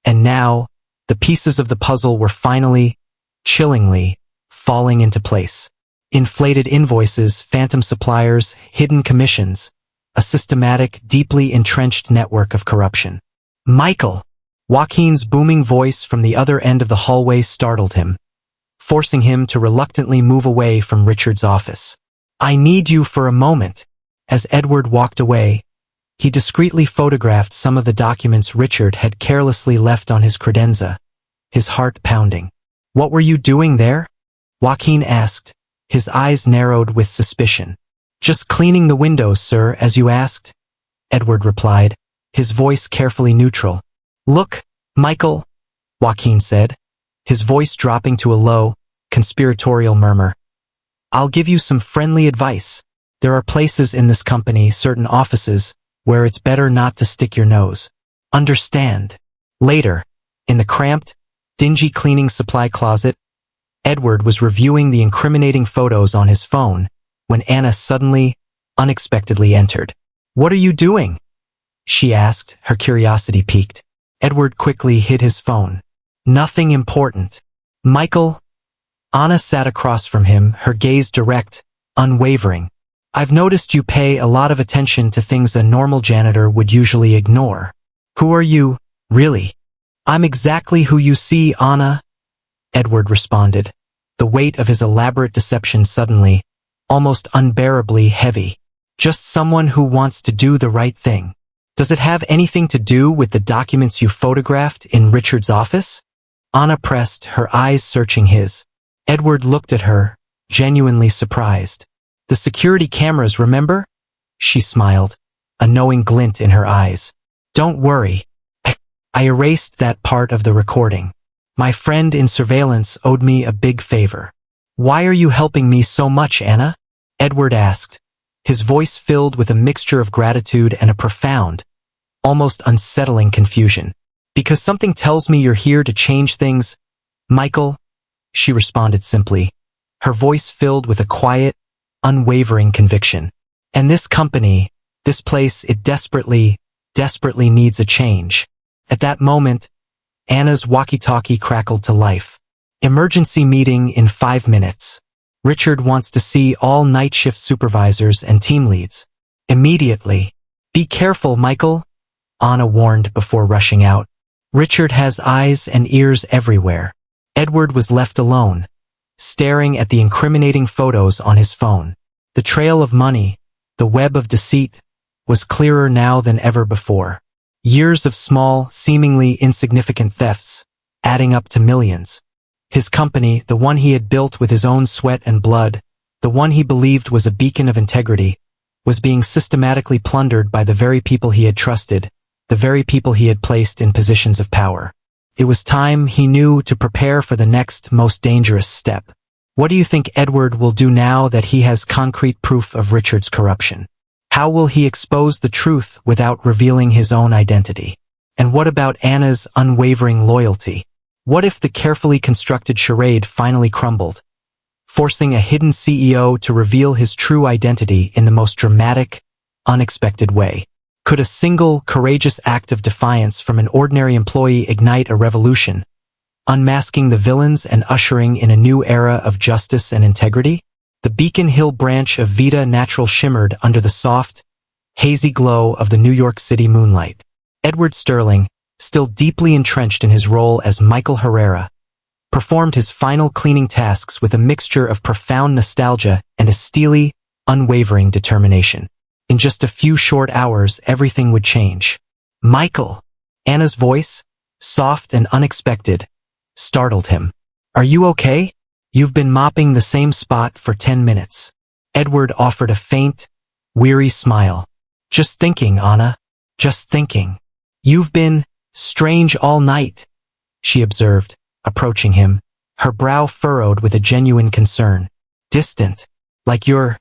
A: and now, the pieces of the puzzle were finally, chillingly, falling into place. Inflated invoices, phantom suppliers, hidden commissions, a systematic, deeply entrenched network of corruption. Michael! Joaquin's booming voice from the other end of the hallway startled him, forcing him to reluctantly move away from Richard's office. I need you for a moment. As Edward walked away, he discreetly photographed some of the documents Richard had carelessly left on his credenza, his heart pounding. What were you doing there? Joaquin asked, his eyes narrowed with suspicion. Just cleaning the windows, sir, as you asked, Edward replied, his voice carefully neutral. Look, Michael, Joaquin said, his voice dropping to a low, conspiratorial murmur. I'll give you some friendly advice. There are places in this company, certain offices, where it's better not to stick your nose. Understand? Later, in the cramped, dingy cleaning supply closet, Edward was reviewing the incriminating photos on his phone when Anna suddenly, unexpectedly entered. What are you doing? She asked, her curiosity piqued. Edward quickly hid his phone. Nothing important. Michael? Anna sat across from him, her gaze direct, unwavering. I've noticed you pay a lot of attention to things a normal janitor would usually ignore. Who are you, really? I'm exactly who you see, Anna, Edward responded, the weight of his elaborate deception suddenly, almost unbearably heavy. Just someone who wants to do the right thing. Does it have anything to do with the documents you photographed in Richard's office? Anna pressed, her eyes searching his. Edward looked at her, genuinely surprised. The security cameras, remember? She smiled, a knowing glint in her eyes. Don't worry. I erased that part of the recording. My friend in surveillance owed me a big favor. Why are you helping me so much, Anna? Edward asked, his voice filled with a mixture of gratitude and a profound, almost unsettling confusion. Because something tells me you're here to change things, Michael, she responded simply, her voice filled with a quiet, unwavering conviction. And this company, this place, it desperately needs a change. At that moment, Anna's walkie-talkie crackled to life. Emergency meeting in 5 minutes. Richard wants to see all night shift supervisors and team leads. Immediately. Be careful, Michael, Anna warned before rushing out. Richard has eyes and ears everywhere. Edward was left alone, staring at the incriminating photos on his phone. The trail of money, the web of deceit, was clearer now than ever before. Years of small, seemingly insignificant thefts, adding up to millions. His company, the one he had built with his own sweat and blood, the one he believed was a beacon of integrity, was being systematically plundered by the very people he had trusted, the very people he had placed in positions of power. It was time, he knew, to prepare for the next, most dangerous step. What do you think Edward will do now that he has concrete proof of Richard's corruption? How will he expose the truth without revealing his own identity? And what about Anna's unwavering loyalty? What if the carefully constructed charade finally crumbled, forcing a hidden CEO to reveal his true identity in the most dramatic, unexpected way? Could a single, courageous act of defiance from an ordinary employee ignite a revolution, unmasking the villains and ushering in a new era of justice and integrity? The Beacon Hill branch of Vita Natural shimmered under the soft, hazy glow of the New York City moonlight. Edward Sterling, still deeply entrenched in his role as Michael Herrera, performed his final cleaning tasks with a mixture of profound nostalgia and a steely, unwavering determination. In just a few short hours, everything would change. Michael! Anna's voice, soft and unexpected, startled him. Are you okay? You've been mopping the same spot for 10 minutes. Edward offered a faint, weary smile. Just thinking, Anna. Just thinking. You've been strange all night, she observed, approaching him, her brow furrowed with a genuine concern. Distant, like you're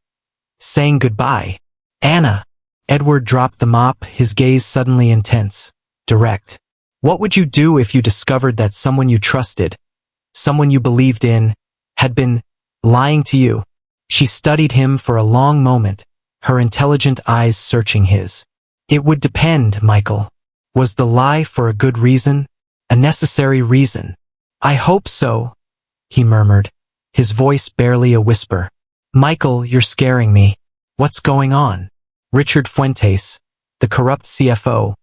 A: saying goodbye. Anna. Edward dropped the mop, his gaze suddenly intense, direct. What would you do if you discovered that someone you trusted, someone you believed in, had been lying to you? She studied him for a long moment, her intelligent eyes searching his. It would depend, Michael. Was the lie for a good reason? A necessary reason? I hope so, he murmured, his voice barely a whisper. Michael, you're scaring me. What's going on? Richard Fuentes, the corrupt CFO,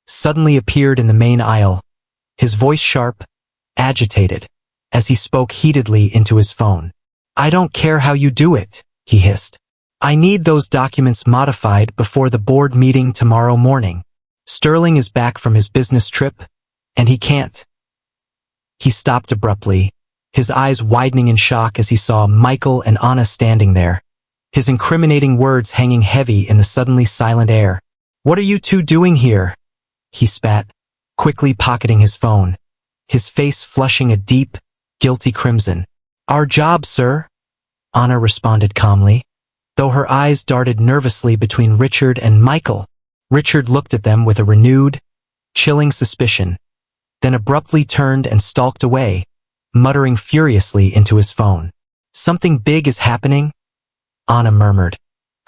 A: suddenly appeared in the main aisle, his voice sharp, agitated, as he spoke heatedly into his phone. I don't care how you do it, he hissed. I need those documents modified before the board meeting tomorrow morning. Sterling is back from his business trip, and he can't. He stopped abruptly, his eyes widening in shock as he saw Michael and Anna standing there, his incriminating words hanging heavy in the suddenly silent air. What are you two doing here? He spat, quickly pocketing his phone, his face flushing a deep, guilty crimson. Our job, sir, Anna responded calmly, though her eyes darted nervously between Richard and Michael. Richard looked at them with a renewed, chilling suspicion, then abruptly turned and stalked away, muttering furiously into his phone. Something big is happening? Anna murmured,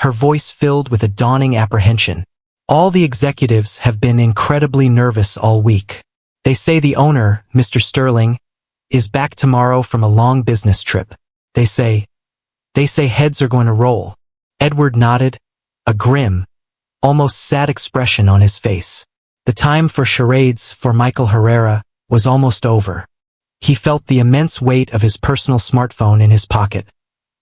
A: her voice filled with a dawning apprehension. All the executives have been incredibly nervous all week. They say the owner, Mr. Sterling, is back tomorrow from a long business trip. They say heads are going to roll. Edward nodded, a grim, almost sad expression on his face. The time for charades for Michael Herrera was almost over. He felt the immense weight of his personal smartphone in his pocket,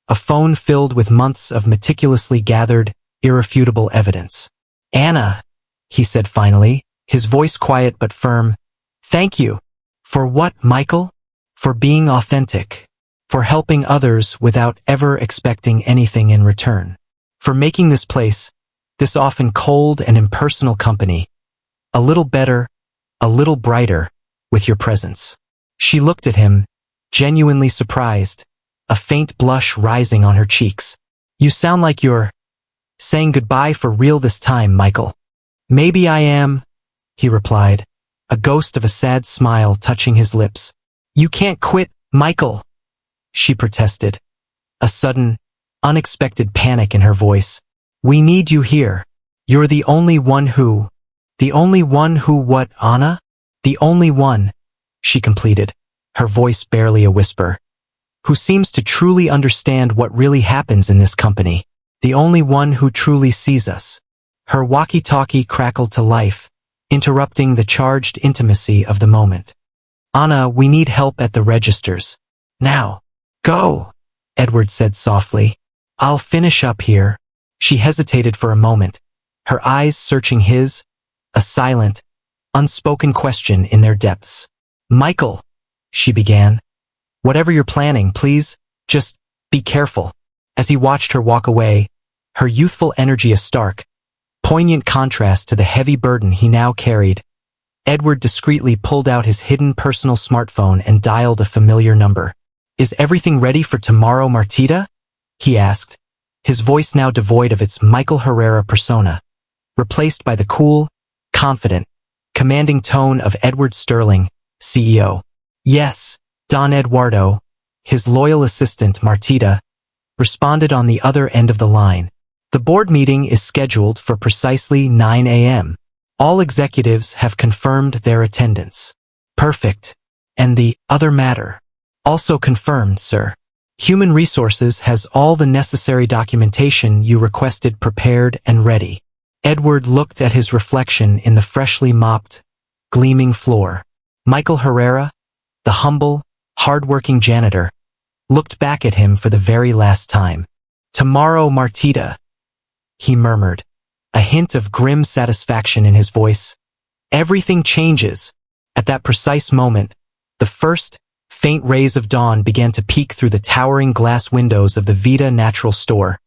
A: a phone filled with months of meticulously gathered, irrefutable evidence. Anna, he said finally, his voice quiet but firm. Thank you. For what, Michael? For being authentic. For helping others without ever expecting anything in return. For making this place, this often cold and impersonal company, a little better, a little brighter, with your presence. She looked at him, genuinely surprised, a faint blush rising on her cheeks. You sound like you're saying goodbye for real this time, Michael. Maybe I am, he replied, a ghost of a sad smile touching his lips. You can't quit, Michael, she protested, a sudden, unexpected panic in her voice. We need you here. You're the only one who what, Anna? The only one, she completed, her voice barely a whisper, who seems to truly understand what really happens in this company. The only one who truly sees us. Her walkie-talkie crackled to life, interrupting the charged intimacy of the moment. Anna, we need help at the registers. Now. Go, Edward said softly. I'll finish up here. She hesitated for a moment, her eyes searching his, a silent, unspoken question in their depths. Michael, she began. Whatever you're planning, please, just be careful. As he watched her walk away, her youthful energy a stark, poignant contrast to the heavy burden he now carried, Edward discreetly pulled out his hidden personal smartphone and dialed a familiar number. Is everything ready for tomorrow, Martita? He asked, his voice now devoid of its Michael Herrera persona, replaced by the cool, confident, commanding tone of Edward Sterling, CEO. Yes, Don Eduardo, his loyal assistant Martita, responded on the other end of the line. The board meeting is scheduled for precisely 9 a.m. All executives have confirmed their attendance. Perfect. And the other matter. Also confirmed, sir. Human Resources has all the necessary documentation you requested prepared and ready. Edward looked at his reflection in the freshly mopped, gleaming floor. Michael Herrera, the humble, hard-working janitor, looked back at him for the very last time. Tomorrow, Martita, he murmured, a hint of grim satisfaction in his voice. Everything changes. At that precise moment, the first, faint rays of dawn began to peek through the towering glass windows of the Vita Natural store,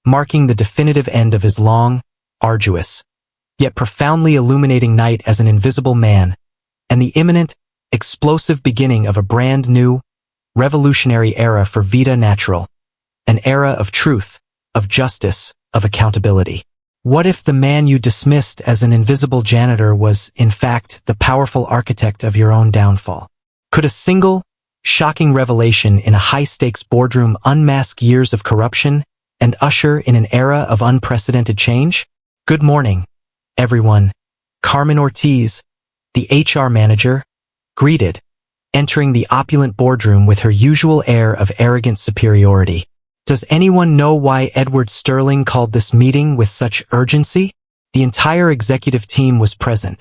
A: marking the definitive end of his long, arduous, yet profoundly illuminating night as an invisible man, and the imminent, explosive beginning of a brand new, revolutionary era for Vita Natural. An era of truth, of justice, of accountability. What if the man you dismissed as an invisible janitor was, in fact, the powerful architect of your own downfall? Could a single, shocking revelation in a high-stakes boardroom unmask years of corruption and usher in an era of unprecedented change? Good morning, everyone. Carmen Ortiz, the HR manager, greeted, entering the opulent boardroom with her usual air of arrogant superiority. Does anyone know why Edward Sterling called this meeting with such urgency? The entire executive team was present,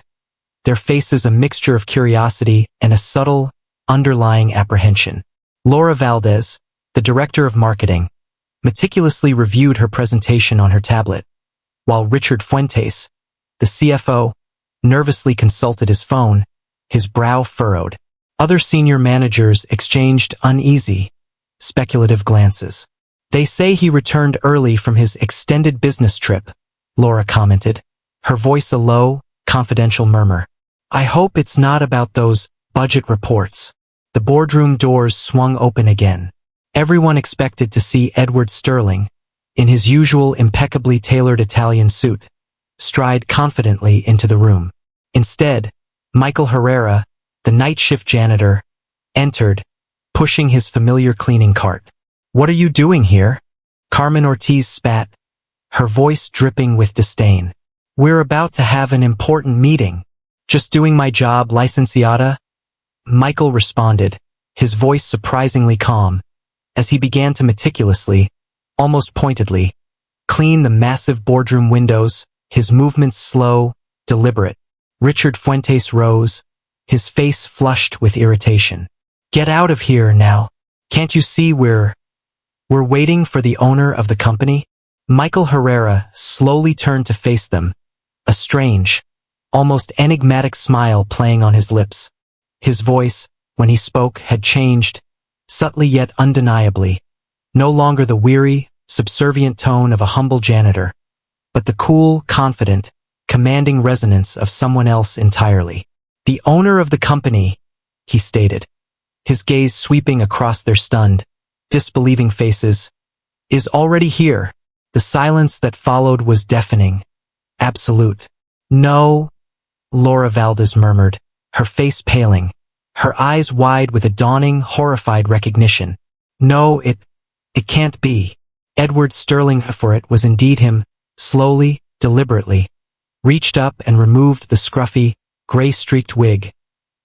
A: their faces a mixture of curiosity and a subtle, underlying apprehension. Laura Valdez, the director of marketing, meticulously reviewed her presentation on her tablet, while Richard Fuentes, the CFO, nervously consulted his phone, his brow furrowed. Other senior managers exchanged uneasy, speculative glances. They say he returned early from his extended business trip, Laura commented, her voice a low, confidential murmur. I hope it's not about those budget reports. The boardroom doors swung open again. Everyone expected to see Edward Sterling, in his usual impeccably tailored Italian suit, stride confidently into the room. Instead, Michael Herrera, the night shift janitor, entered, pushing his familiar cleaning cart. What are you doing here? Carmen Ortiz spat, her voice dripping with disdain. We're about to have an important meeting. Just doing my job, licenciata? Michael responded, his voice surprisingly calm, as he began to meticulously, almost pointedly, clean the massive boardroom windows, his movements slow, deliberate. Richard Fuentes rose, his face flushed with irritation. Get out of here now. Can't you see we're waiting for the owner of the company? Michael Herrera slowly turned to face them, a strange, almost enigmatic smile playing on his lips. His voice, when he spoke, had changed, subtly yet undeniably, no longer the weary, subservient tone of a humble janitor, but the cool, confident, commanding resonance of someone else entirely. The owner of the company, he stated, his gaze sweeping across their stunned, disbelieving faces, is already here. The silence that followed was deafening, absolute. No, Laura Valdez murmured, her face paling, her eyes wide with a dawning, horrified recognition. No, it can't be. Edward Sterling, for it was indeed him, slowly, deliberately, reached up and removed the scruffy, gray-streaked wig,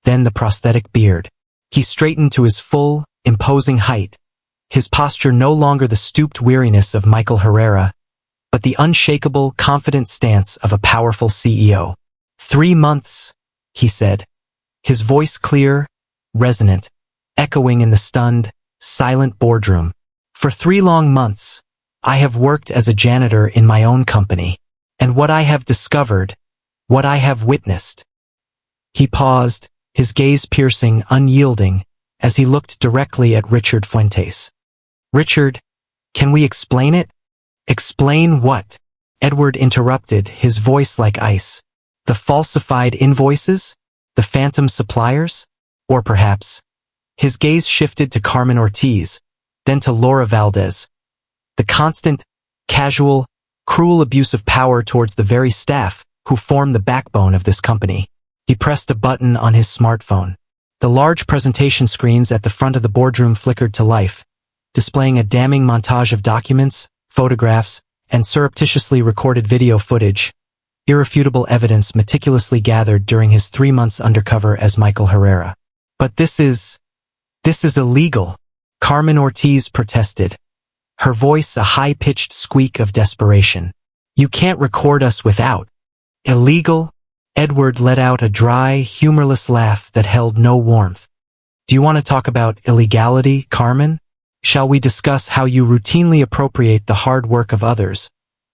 A: then the prosthetic beard. He straightened to his full, imposing height, his posture no longer the stooped weariness of Michael Herrera, but the unshakable, confident stance of a powerful CEO. 3 months, he said, his voice clear, resonant, echoing in the stunned, silent boardroom. For 3 long months, I have worked as a janitor in my own company, and what I have discovered, what I have witnessed. He paused, his gaze piercing, unyielding, as he looked directly at Richard Fuentes. Richard, can we explain it? Explain what? Edward interrupted, his voice like ice. The falsified invoices? The phantom suppliers? Or perhaps? His gaze shifted to Carmen Ortiz, then to Laura Valdez. The constant, casual, cruel abuse of power towards the very staff who form the backbone of this company. He pressed a button on his smartphone. The large presentation screens at the front of the boardroom flickered to life, displaying a damning montage of documents, photographs, and surreptitiously recorded video footage, irrefutable evidence meticulously gathered during his 3 months undercover as Michael Herrera. But this is illegal, Carmen Ortiz protested, her voice a high-pitched squeak of desperation. You can't record us without. Illegal? Edward let out a dry, humorless laugh that held no warmth. Do you want to talk about illegality, Carmen? Shall we discuss how you routinely appropriate the hard work of others,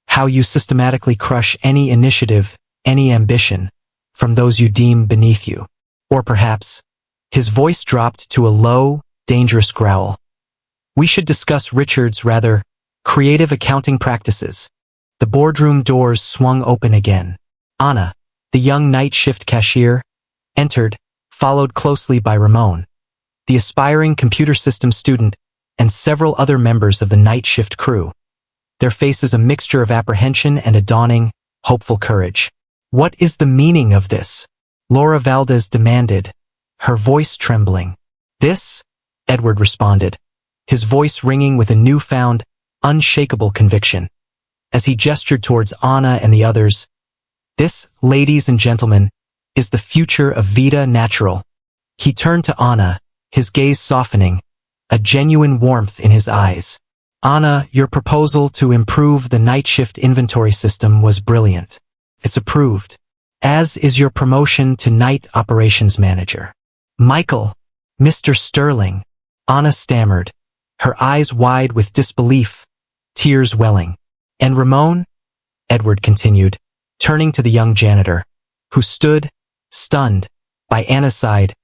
A: how you systematically crush any initiative, any ambition, from those you deem beneath you? Or perhaps, his voice dropped to a low, dangerous growl. We should discuss Richard's rather creative accounting practices. The boardroom doors swung open again. Anna, the young night shift cashier, entered, followed closely by Ramon, the aspiring computer systems student, and several other members of the night shift crew. Their faces a mixture of apprehension and a dawning, hopeful courage. "What is the meaning of this?" Laura Valdez demanded, her voice trembling. "This?" Edward responded, his voice ringing with a newfound, unshakable conviction. As he gestured towards Anna and the others, "This, ladies and gentlemen, is the future of Vida Natural." He turned to Anna, his gaze softening, a genuine warmth in his eyes. "Anna, your proposal to improve the night shift inventory system was brilliant. It's approved. As is your promotion to night operations manager." "Michael, Mr. Sterling," Anna stammered, her eyes wide with disbelief, tears welling. "And Ramon?" Edward continued, turning to the young janitor, who stood, stunned, by Anna's side.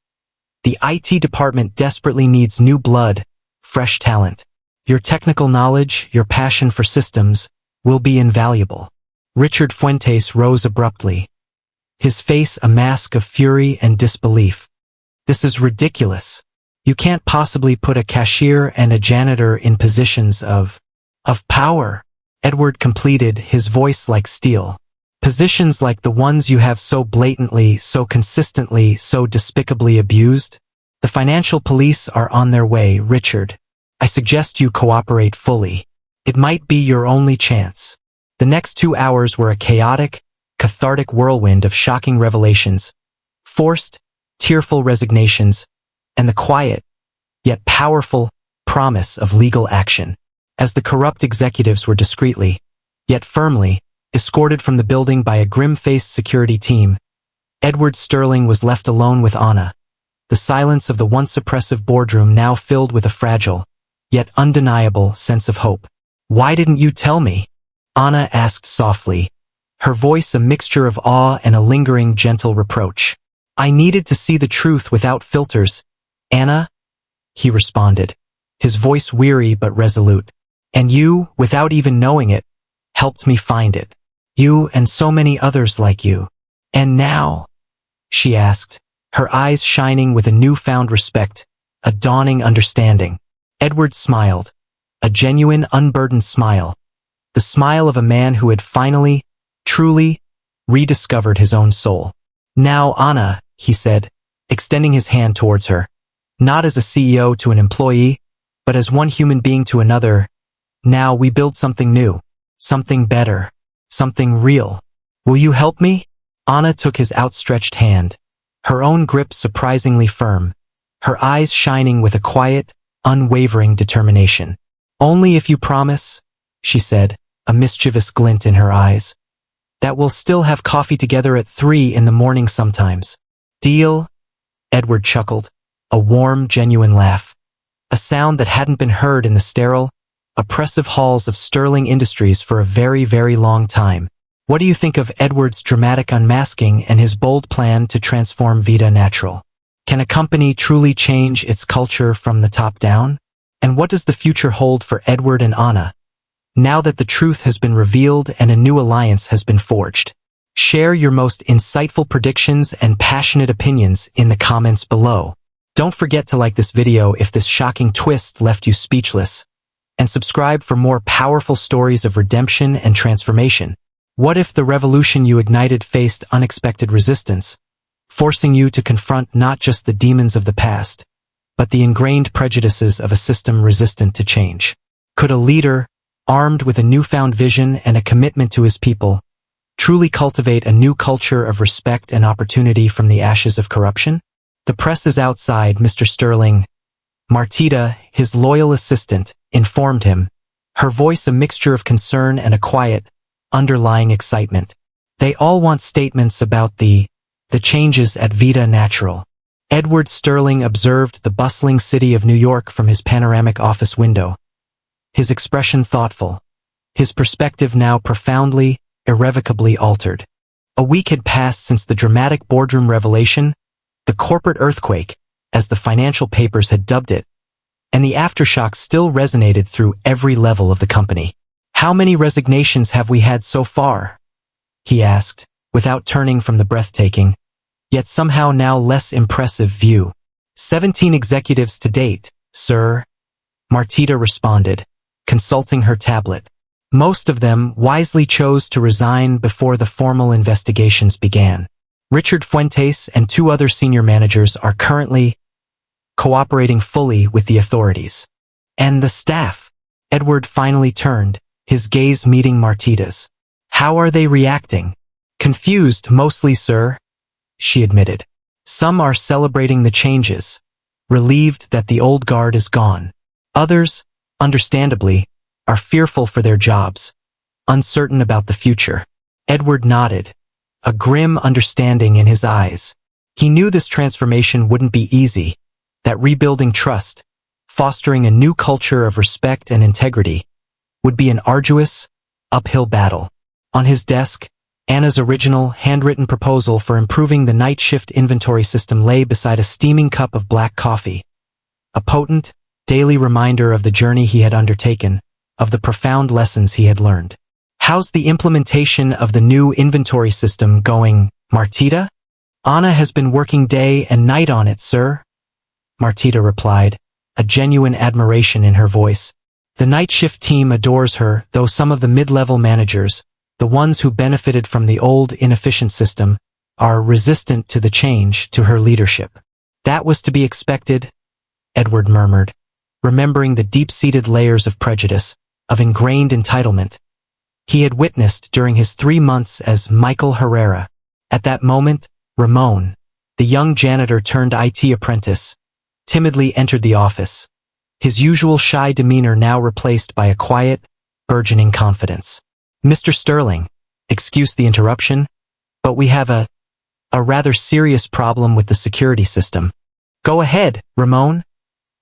A: "The IT department desperately needs new blood, fresh talent. Your technical knowledge, your passion for systems, will be invaluable." Richard Fuentes rose abruptly, his face a mask of fury and disbelief. "This is ridiculous. You can't possibly put a cashier and a janitor in positions of power," Edward completed, his voice like steel. "Positions like the ones you have so blatantly, so consistently, so despicably abused? The financial police are on their way, Richard. I suggest you cooperate fully. It might be your only chance." The next 2 hours were a chaotic, cathartic whirlwind of shocking revelations, forced, tearful resignations, and the quiet, yet powerful, promise of legal action. As the corrupt executives were discreetly, yet firmly, escorted from the building by a grim-faced security team, Edward Sterling was left alone with Anna, the silence of the once oppressive boardroom now filled with a fragile, yet undeniable sense of hope. "Why didn't you tell me?" Anna asked softly, her voice a mixture of awe and a lingering gentle reproach. "I needed to see the truth without filters, Anna," he responded, his voice weary but resolute. "And you, without even knowing it, helped me find it. You and so many others like you. And now?" she asked, her eyes shining with a newfound respect, a dawning understanding. Edward smiled, a genuine, unburdened smile, the smile of a man who had finally, truly, rediscovered his own soul. "Now, Anna," he said, extending his hand towards her, not as a CEO to an employee, but as one human being to another. "Now we build something new, something better, something real. Will you help me?" Anna took his outstretched hand, her own grip surprisingly firm, her eyes shining with a quiet, unwavering determination. "Only if you promise," she said, a mischievous glint in her eyes, "that we'll still have coffee together at 3 in the morning sometimes. Deal?" Edward chuckled, a warm, genuine laugh, a sound that hadn't been heard in the sterile, oppressive halls of Sterling Industries for a very, very long time. "What do you think of Edward's dramatic unmasking and his bold plan to transform Vida Natural? Can a company truly change its culture from the top down? And what does the future hold for Edward and Anna, now that the truth has been revealed and a new alliance has been forged?" Share your most insightful predictions and passionate opinions in the comments below. Don't forget to like this video if this shocking twist left you speechless, and subscribe for more powerful stories of redemption and transformation. What if the revolution you ignited faced unexpected resistance, forcing you to confront not just the demons of the past, but the ingrained prejudices of a system resistant to change? Could a leader, armed with a newfound vision and a commitment to his people, truly cultivate a new culture of respect and opportunity from the ashes of corruption? The press is outside, Mr. Sterling. Martita, his loyal assistant, informed him, her voice a mixture of concern and a quiet, underlying excitement. "They all want statements about the changes at Vida Natural." Edward Sterling observed the bustling city of New York from his panoramic office window, his expression thoughtful, his perspective now profoundly, irrevocably altered. A week had passed since the dramatic boardroom revelation, the corporate earthquake, as the financial papers had dubbed it, and the aftershocks still resonated through every level of the company. "How many resignations have we had so far?" he asked, without turning from the breathtaking, yet somehow now less impressive view. 17 executives to date, sir, Martita responded, consulting her tablet. Most of them wisely chose to resign before the formal investigations began. Richard Fuentes and 2 other senior managers are currently cooperating fully with the authorities. And the staff? Edward finally turned, his gaze meeting Martita's. How are they reacting? Confused mostly, sir, she admitted. Some are celebrating the changes, relieved that the old guard is gone. Others, understandably, are fearful for their jobs, uncertain about the future. Edward nodded, a grim understanding in his eyes. He knew this transformation wouldn't be easy, that rebuilding trust, fostering a new culture of respect and integrity, would be an arduous, uphill battle. On his desk, Anna's original, handwritten proposal for improving the night shift inventory system lay beside a steaming cup of black coffee, a potent, daily reminder of the journey he had undertaken, of the profound lessons he had learned. How's the implementation of the new inventory system going, Martita? Anna has been working day and night on it, sir, Martita replied, a genuine admiration in her voice. The night shift team adores her, though some of the mid-level managers, the ones who benefited from the old, inefficient system, are resistant to the change to her leadership. That was to be expected, Edward murmured, remembering the deep-seated layers of prejudice, of ingrained entitlement he had witnessed during his 3 months as Michael Herrera. At that moment, Ramon, the young janitor turned IT apprentice, timidly entered the office, his usual shy demeanor now replaced by a quiet, burgeoning confidence. Mr. Sterling, excuse the interruption, but we have a rather serious problem with the security system. Go ahead, Ramon,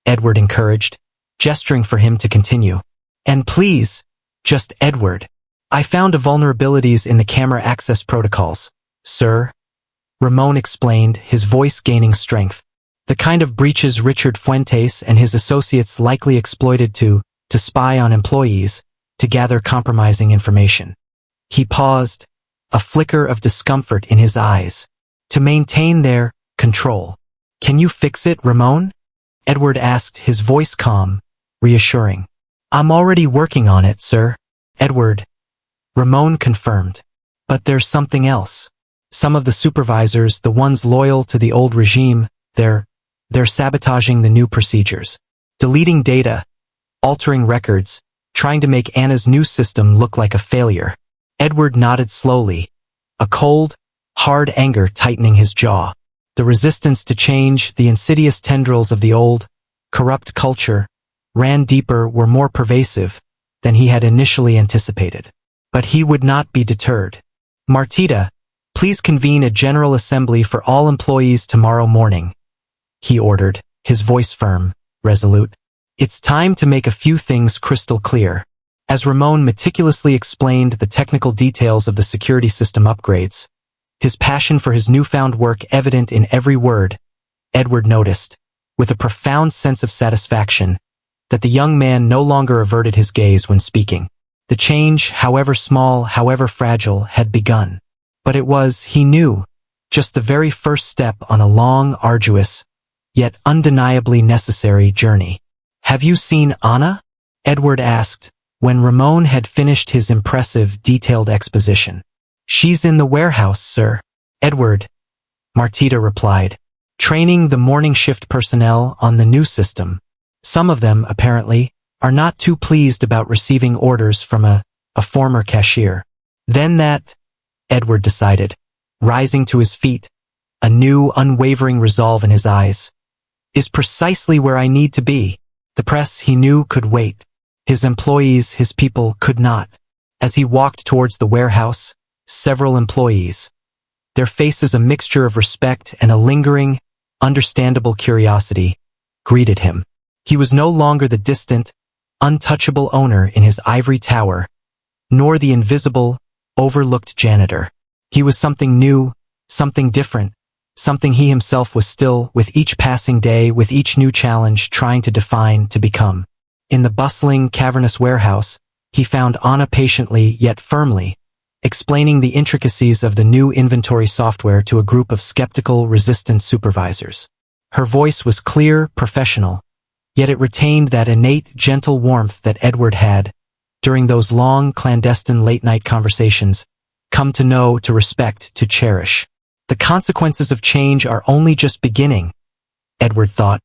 A: Edward encouraged, gesturing for him to continue. And please, just Edward. I found vulnerabilities in the camera access protocols, sir, Ramon explained, his voice gaining strength. The kind of breaches Richard Fuentes and his associates likely exploited to spy on employees, to gather compromising information. He paused, a flicker of discomfort in his eyes. To maintain their control. Can you fix it, Ramon? Edward asked, his voice calm, reassuring. I'm already working on it, sir. Edward, Ramon confirmed. But there's something else. Some of the supervisors, the ones loyal to the old regime, they're sabotaging the new procedures. Deleting data, altering records, trying to make Anna's new system look like a failure. Edward nodded slowly, a cold, hard anger tightening his jaw. The resistance to change, the insidious tendrils of the old, corrupt culture, ran deeper, were more pervasive than he had initially anticipated. But he would not be deterred. Martita, please convene a general assembly for all employees tomorrow morning, he ordered, his voice firm, resolute. It's time to make a few things crystal clear. As Ramon meticulously explained the technical details of the security system upgrades, his passion for his newfound work evident in every word, Edward noticed, with a profound sense of satisfaction, that the young man no longer averted his gaze when speaking. The change, however small, however fragile, had begun. But it was, he knew, just the very first step on a long, arduous, yet undeniably necessary journey. Have you seen Anna? Edward asked, when Ramon had finished his impressive, detailed exposition. She's in the warehouse, sir. Edward, Martita replied, training the morning shift personnel on the new system. Some of them, apparently, are not too pleased about receiving orders from a former cashier. Then that, Edward decided, rising to his feet, a new, unwavering resolve in his eyes, is precisely where I need to be. The press, he knew, could wait. His employees, his people, could not. As he walked towards the warehouse, several employees, their faces a mixture of respect and a lingering, understandable curiosity, greeted him. He was no longer the distant, untouchable owner in his ivory tower, nor the invisible, overlooked janitor. He was something new, something different, something he himself was still, with each passing day, with each new challenge, trying to define, to become. In the bustling, cavernous warehouse, he found Anna patiently, yet firmly, explaining the intricacies of the new inventory software to a group of skeptical, resistant supervisors. Her voice was clear, professional, yet it retained that innate, gentle warmth that Edward had, during those long, clandestine late-night conversations, come to know, to respect, to cherish. The consequences of change are only just beginning, Edward thought,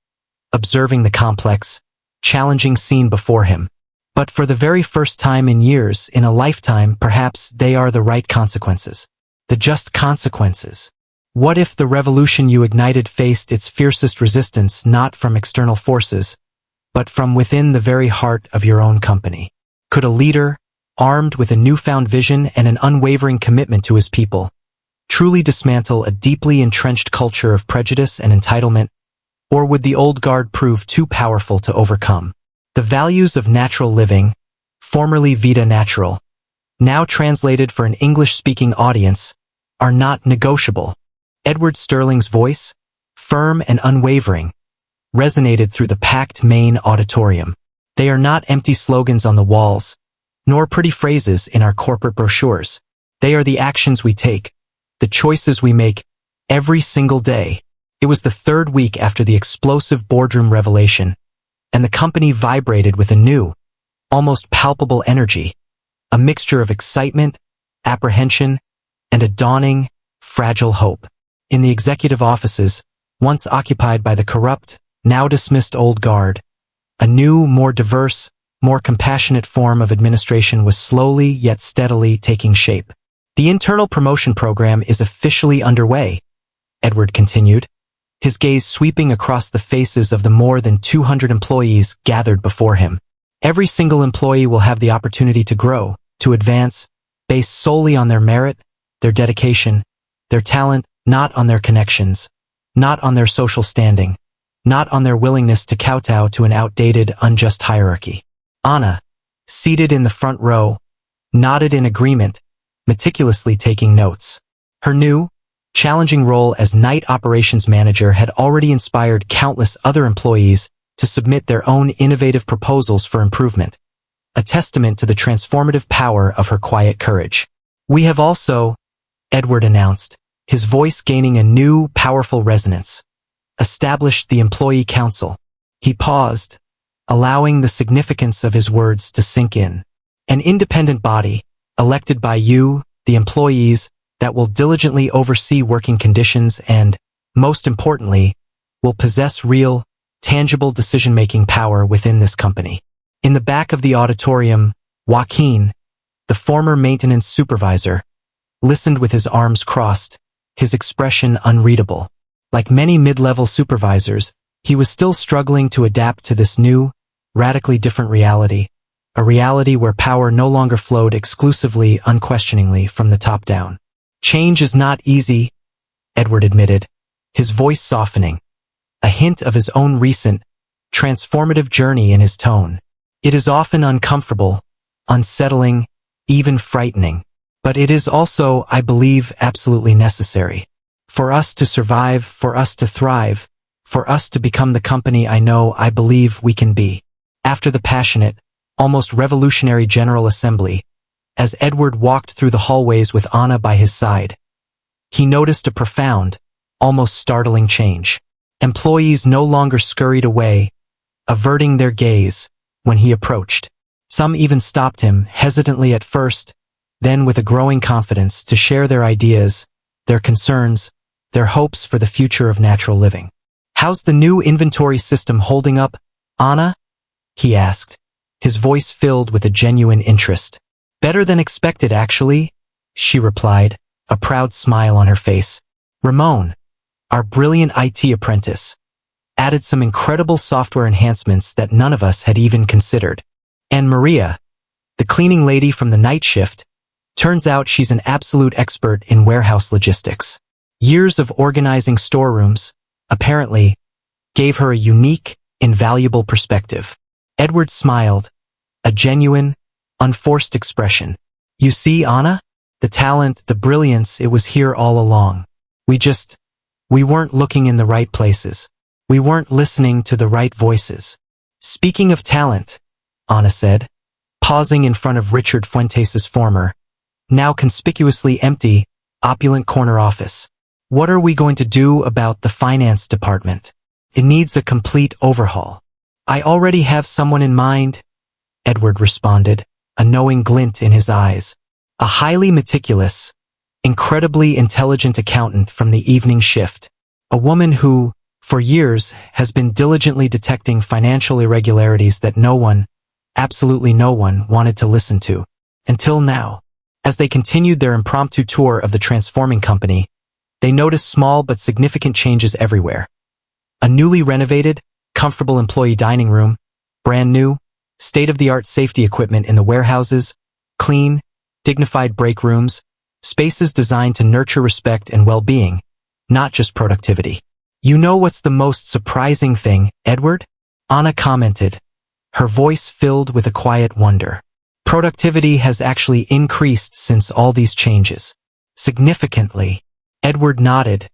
A: observing the complex, challenging scene before him. But for the very first time in years, in a lifetime, perhaps they are the right consequences. The just consequences. What if the revolution you ignited faced its fiercest resistance not from external forces, but from within the very heart of your own company? Could a leader, armed with a newfound vision and an unwavering commitment to his people, truly dismantle a deeply entrenched culture of prejudice and entitlement? Or would the old guard prove too powerful to overcome? The values of natural living, formerly vita natural, now translated for an English-speaking audience, are not negotiable. Edward Sterling's voice, firm and unwavering, resonated through the packed main auditorium. They are not empty slogans on the walls, nor pretty phrases in our corporate brochures. They are the actions we take, the choices we make, every single day. It was the third week after the explosive boardroom revelation, and the company vibrated with a new, almost palpable energy, a mixture of excitement, apprehension, and a dawning, fragile hope. In the executive offices, once occupied by the corrupt, now dismissed old guard, a new, more diverse, more compassionate form of administration was slowly yet steadily taking shape. The internal promotion program is officially underway, Edward continued, his gaze sweeping across the faces of the more than 200 employees gathered before him. Every single employee will have the opportunity to grow, to advance, based solely on their merit, their dedication, their talent, not on their connections, not on their social standing, not on their willingness to kowtow to an outdated, unjust hierarchy. Anna, seated in the front row, nodded in agreement, meticulously taking notes. Her new, challenging role as night operations manager had already inspired countless other employees to submit their own innovative proposals for improvement, a testament to the transformative power of her quiet courage. We have also, Edward announced, his voice gaining a new, powerful resonance, established the employee council. He paused, allowing the significance of his words to sink in. An independent body, elected by you, the employees, that will diligently oversee working conditions and, most importantly, will possess real, tangible decision-making power within this company. In the back of the auditorium, Joaquin, the former maintenance supervisor, listened with his arms crossed, his expression unreadable. Like many mid-level supervisors, he was still struggling to adapt to this new, radically different reality, a reality where power no longer flowed exclusively, unquestioningly from the top down. Change is not easy, Edward admitted, his voice softening, a hint of his own recent, transformative journey in his tone. It is often uncomfortable, unsettling, even frightening. But it is also, I believe, absolutely necessary. For us to survive, for us to thrive, for us to become the company I believe we can be. After the passionate, almost revolutionary General Assembly, as Edward walked through the hallways with Anna by his side, he noticed a profound, almost startling change. Employees no longer scurried away, averting their gaze when he approached. Some even stopped him, hesitantly at first, then with a growing confidence, to share their ideas, their concerns, their hopes for the future of natural living. "How's the new inventory system holding up, Anna?" he asked, his voice filled with a genuine interest. "Better than expected, actually," she replied, a proud smile on her face. "Ramon, our brilliant IT apprentice, added some incredible software enhancements that none of us had even considered. And Maria, the cleaning lady from the night shift, turns out she's an absolute expert in warehouse logistics. Years of organizing storerooms, apparently, gave her a unique, invaluable perspective." Edward smiled, a genuine, unforced expression. "You see, Anna? The talent, the brilliance, it was here all along. We weren't looking in the right places. We weren't listening to the right voices." "Speaking of talent," Anna said, pausing in front of Richard Fuentes' former, now conspicuously empty, opulent corner office. "What are we going to do about the finance department?" It needs a complete overhaul. I already have someone in mind, Edward responded, a knowing glint in his eyes. A highly meticulous, incredibly intelligent accountant from the evening shift. A woman who, for years, has been diligently detecting financial irregularities that no one, absolutely no one, wanted to listen to. Until now. As they continued their impromptu tour of the transforming company, they noticed small but significant changes everywhere. A newly renovated, comfortable employee dining room, brand new, state-of-the-art safety equipment in the warehouses, clean, dignified break rooms, spaces designed to nurture respect and well-being, not just productivity. You know what's the most surprising thing, Edward? Anna commented, her voice filled with a quiet wonder. Productivity has actually increased since all these changes. Significantly. Edward nodded,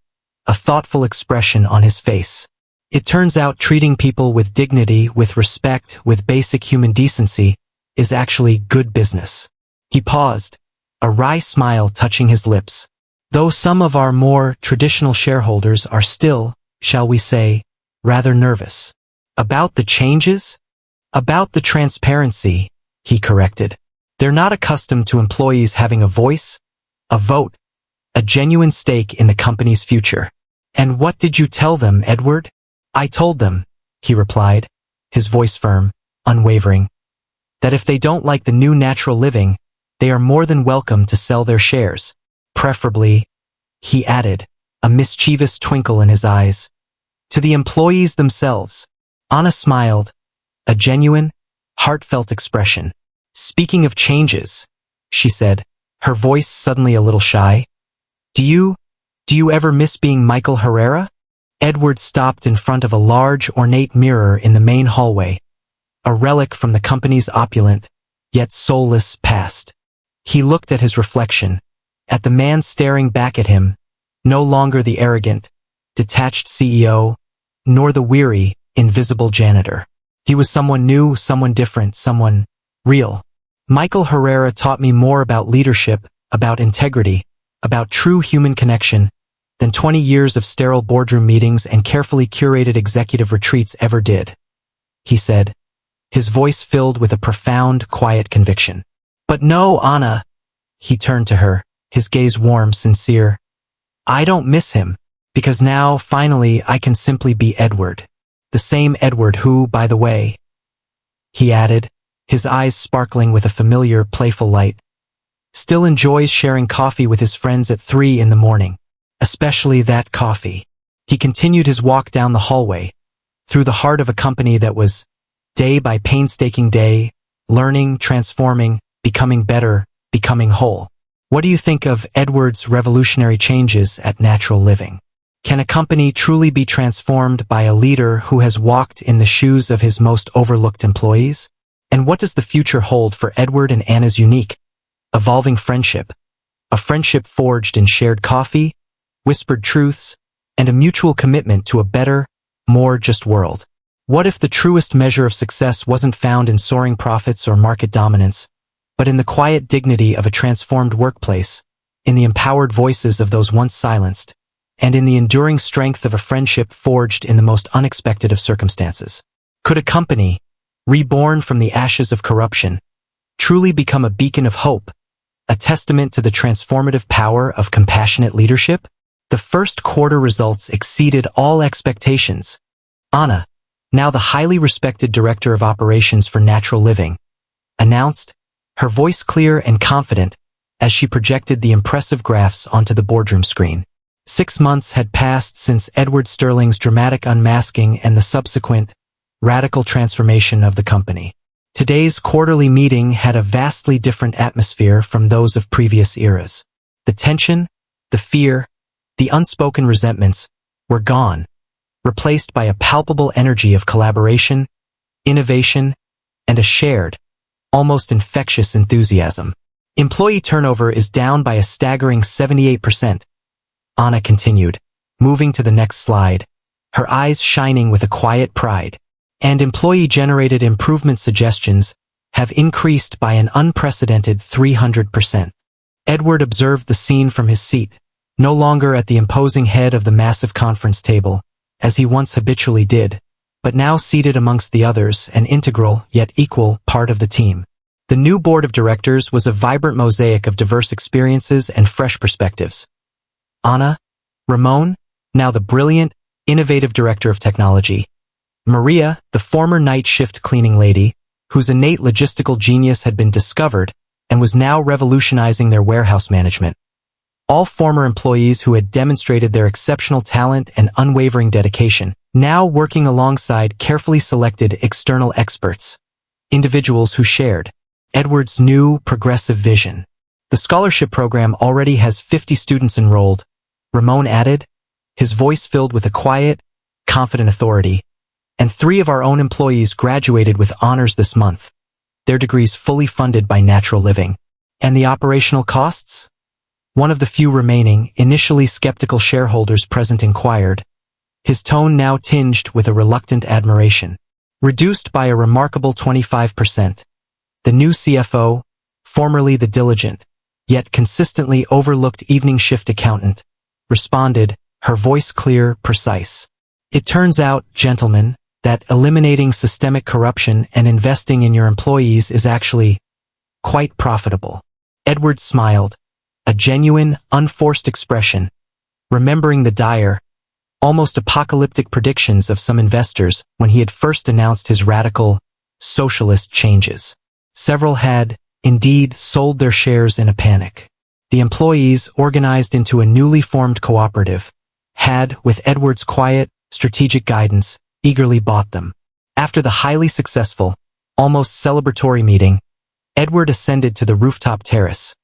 A: a thoughtful expression on his face. It turns out treating people with dignity, with respect, with basic human decency, is actually good business. He paused, a wry smile touching his lips. Though some of our more traditional shareholders are still, shall we say, rather nervous. About the changes? About the transparency, he corrected. They're not accustomed to employees having a voice, a vote, a genuine stake in the company's future. And what did you tell them, Edward? I told them, he replied, his voice firm, unwavering, that if they don't like the new natural living, they are more than welcome to sell their shares. Preferably, he added, a mischievous twinkle in his eyes, to the employees themselves. Anna smiled, a genuine, heartfelt expression. Speaking of changes, she said, her voice suddenly a little shy. Do you ever miss being Michael Herrera? Edward stopped in front of a large, ornate mirror in the main hallway, a relic from the company's opulent, yet soulless past. He looked at his reflection, at the man staring back at him, no longer the arrogant, detached CEO, nor the weary, invisible janitor. He was someone new, someone different, someone real. Michael Herrera taught me more about leadership, about integrity, about true human connection, than 20 years of sterile boardroom meetings and carefully curated executive retreats ever did, he said, his voice filled with a profound, quiet conviction. But no, Anna, he turned to her, his gaze warm, sincere. I don't miss him, because now, finally, I can simply be Edward. The same Edward who, by the way, he added, his eyes sparkling with a familiar, playful light, still enjoys sharing coffee with his friends at 3 in the morning. Especially that coffee. He continued his walk down the hallway, through the heart of a company that was, day by painstaking day, learning, transforming, becoming better, becoming whole. What do you think of Edward's revolutionary changes at Natural Living? Can a company truly be transformed by a leader who has walked in the shoes of his most overlooked employees? And what does the future hold for Edward and Anna's unique, evolving friendship? A friendship forged in shared coffee, whispered truths, and a mutual commitment to a better, more just world. What if the truest measure of success wasn't found in soaring profits or market dominance, but in the quiet dignity of a transformed workplace, in the empowered voices of those once silenced, and in the enduring strength of a friendship forged in the most unexpected of circumstances? Could a company, reborn from the ashes of corruption, truly become a beacon of hope, a testament to the transformative power of compassionate leadership? The first quarter results exceeded all expectations. Anna, now the highly respected director of operations for Natural Living, announced, her voice clear and confident as she projected the impressive graphs onto the boardroom screen. 6 months had passed since Edward Sterling's dramatic unmasking and the subsequent, radical transformation of the company. Today's quarterly meeting had a vastly different atmosphere from those of previous eras. The tension, the fear, the unspoken resentments were gone, replaced by a palpable energy of collaboration, innovation, and a shared, almost infectious enthusiasm. Employee turnover is down by a staggering 78%, Anna continued, moving to the next slide, her eyes shining with a quiet pride. And employee-generated improvement suggestions have increased by an unprecedented 300%. Edward observed the scene from his seat, no longer at the imposing head of the massive conference table, as he once habitually did, but now seated amongst the others, an integral, yet equal, part of the team. The new board of directors was a vibrant mosaic of diverse experiences and fresh perspectives. Anna, Ramon, now the brilliant, innovative director of technology. Maria, the former night shift cleaning lady, whose innate logistical genius had been discovered and was now revolutionizing their warehouse management. All former employees who had demonstrated their exceptional talent and unwavering dedication, now working alongside carefully selected external experts, individuals who shared Edward's new progressive vision. The scholarship program already has 50 students enrolled, Ramon added, his voice filled with a quiet, confident authority. And 3 of our own employees graduated with honors this month, their degrees fully funded by Natural Living. And the operational costs? One of the few remaining, initially skeptical shareholders present inquired, his tone now tinged with a reluctant admiration. Reduced by a remarkable 25%. The new CFO, formerly the diligent, yet consistently overlooked evening shift accountant, responded, her voice clear, precise. It turns out, gentlemen, that eliminating systemic corruption and investing in your employees is actually quite profitable. Edward smiled, a genuine, unforced expression, remembering the dire, almost apocalyptic predictions of some investors when he had first announced his radical, socialist changes. Several had, indeed, sold their shares in a panic. The employees, organized into a newly formed cooperative, had, with Edward's quiet, strategic guidance, eagerly bought them. After the highly successful, almost celebratory meeting, Edward ascended to the rooftop terrace,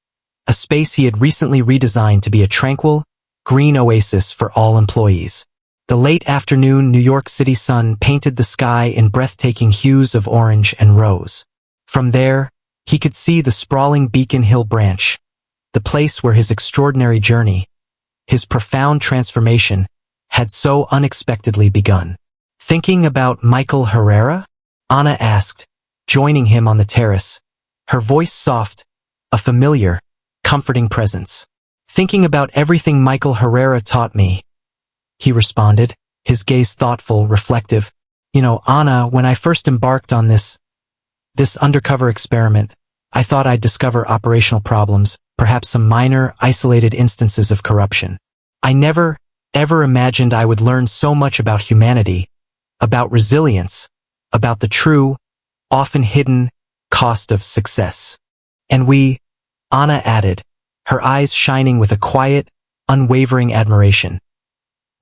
A: a space he had recently redesigned to be a tranquil, green oasis for all employees. The late afternoon New York City sun painted the sky in breathtaking hues of orange and rose. From there, he could see the sprawling Beacon Hill branch, the place where his extraordinary journey, his profound transformation, had so unexpectedly begun. Thinking about Michael Herrera? Anna asked, joining him on the terrace, her voice soft, a familiar, comforting presence. Thinking about everything Michael Herrera taught me, he responded, his gaze thoughtful, reflective. You know, Anna, when I first embarked on this undercover experiment, I thought I'd discover operational problems, perhaps some minor, isolated instances of corruption. I never, ever imagined I would learn so much about humanity, about resilience, about the true, often hidden, cost of success. And we, Anna added, her eyes shining with a quiet, unwavering admiration.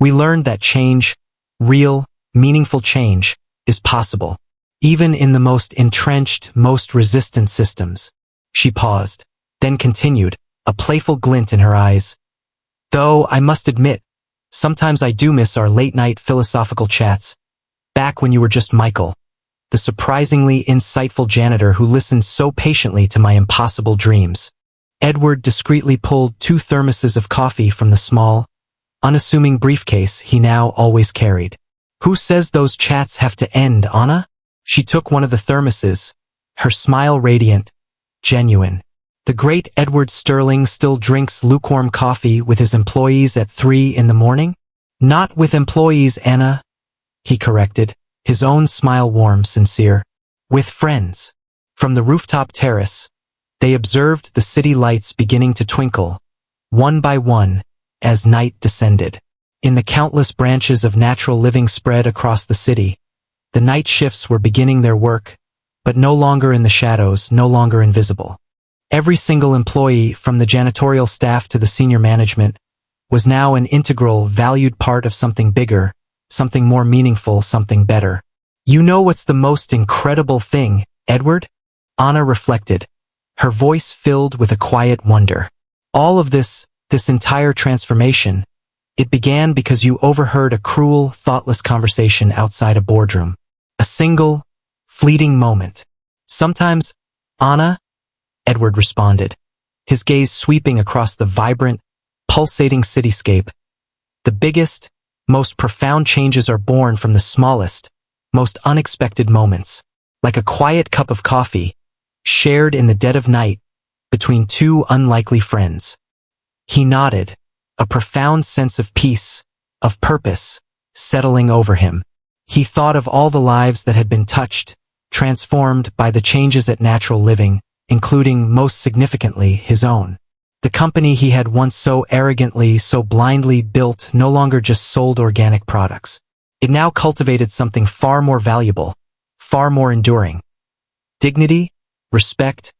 A: We learned that change, real, meaningful change, is possible, even in the most entrenched, most resistant systems. She paused, then continued, a playful glint in her eyes. Though, I must admit, sometimes I do miss our late-night philosophical chats, back when you were just Michael, the surprisingly insightful janitor who listened so patiently to my impossible dreams. Edward discreetly pulled 2 thermoses of coffee from the small, unassuming briefcase he now always carried. Who says those chats have to end, Anna? She took one of the thermoses, her smile radiant, genuine. The great Edward Sterling still drinks lukewarm coffee with his employees at 3 in the morning? Not with employees, Anna, he corrected, his own smile warm, sincere. With friends. From the rooftop terrace, they observed the city lights beginning to twinkle, one by one, as night descended. In the countless branches of Natural Living spread across the city, the night shifts were beginning their work, but no longer in the shadows, no longer invisible. Every single employee, from the janitorial staff to the senior management, was now an integral, valued part of something bigger, something more meaningful, something better. You know what's the most incredible thing, Edward? Anna reflected, her voice filled with a quiet wonder. All of this entire transformation, it began because you overheard a cruel, thoughtless conversation outside a boardroom. A single, fleeting moment. Sometimes, Anna, Edward responded, his gaze sweeping across the vibrant, pulsating cityscape. The biggest, most profound changes are born from the smallest, most unexpected moments, like a quiet cup of coffee, shared in the dead of night, between 2 unlikely friends. He nodded, a profound sense of peace, of purpose, settling over him. He thought of all the lives that had been touched, transformed by the changes at Natural Living, including, most significantly, his own. The company he had once so arrogantly, so blindly built no longer just sold organic products. It now cultivated something far more valuable, far more enduring. Dignity, respect,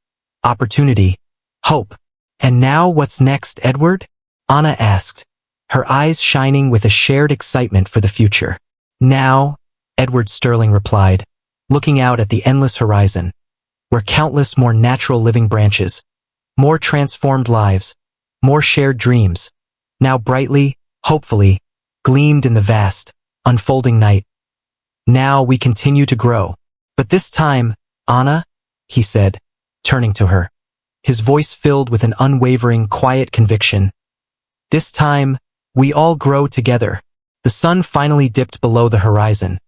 A: opportunity, hope. And now what's next, Edward? Anna asked, her eyes shining with a shared excitement for the future. Now, Edward Sterling replied, looking out at the endless horizon, where countless more natural living branches, more transformed lives, more shared dreams, now brightly, hopefully, gleamed in the vast, unfolding night. Now we continue to grow. But this time, Anna, he said, turning to her, his voice filled with an unwavering, quiet conviction. This time, we all grow together. The sun finally dipped below the horizon,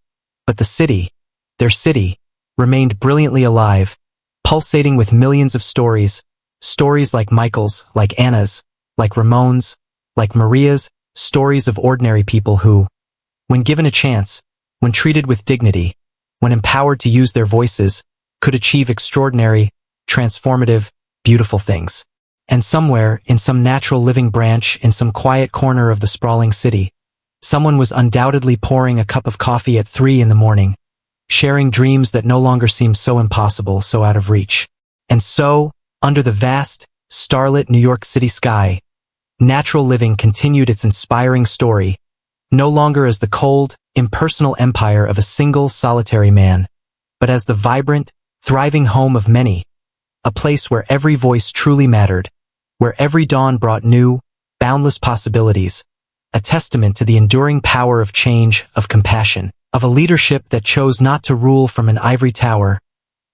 A: but the city, their city, remained brilliantly alive, pulsating with millions of stories, stories like Michael's, like Anna's, like Ramon's, like Maria's, stories of ordinary people who, when given a chance, when treated with dignity, when empowered to use their voices, could achieve extraordinary, transformative, beautiful things. And somewhere, in some natural living branch, in some quiet corner of the sprawling city, someone was undoubtedly pouring a cup of coffee at 3 in the morning, sharing dreams that no longer seemed so impossible, so out of reach. And so, under the vast, starlit New York City sky, Natural Living continued its inspiring story, no longer as the cold, impersonal empire of a single solitary man, but as the vibrant, thriving home of many, a place where every voice truly mattered, where every dawn brought new, boundless possibilities, a testament to the enduring power of change, of compassion, of a leadership that chose not to rule from an ivory tower,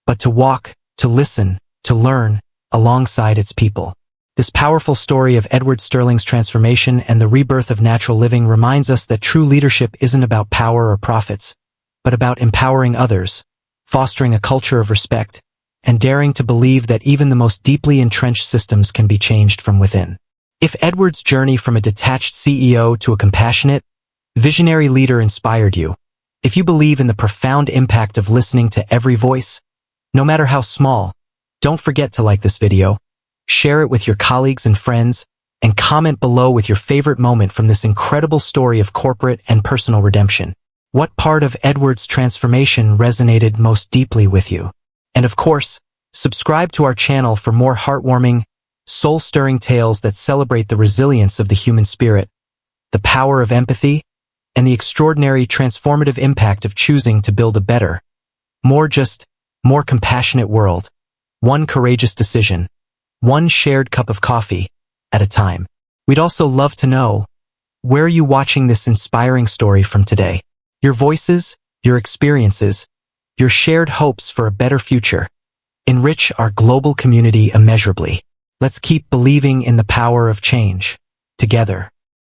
A: but to walk, to listen, to learn, alongside its people. This powerful story of Edward Sterling's transformation and the rebirth of Natural Living reminds us that true leadership isn't about power or profits, but about empowering others, fostering a culture of respect, and daring to believe that even the most deeply entrenched systems can be changed from within. If Edward's journey from a detached CEO to a compassionate, visionary leader inspired you, if you believe in the profound impact of listening to every voice, no matter how small, don't forget to like this video, share it with your colleagues and friends, and comment below with your favorite moment from this incredible story of corporate and personal redemption. What part of Edward's transformation resonated most deeply with you? And of course, subscribe to our channel for more heartwarming, soul-stirring tales that celebrate the resilience of the human spirit, the power of empathy, and the extraordinary transformative impact of choosing to build a better, more compassionate world, one courageous decision, one shared cup of coffee at a time. We'd also love to know, where are you watching this inspiring story from today? Your voices, your experiences, your shared hopes for a better future enrich our global community immeasurably. Let's keep believing in the power of change together.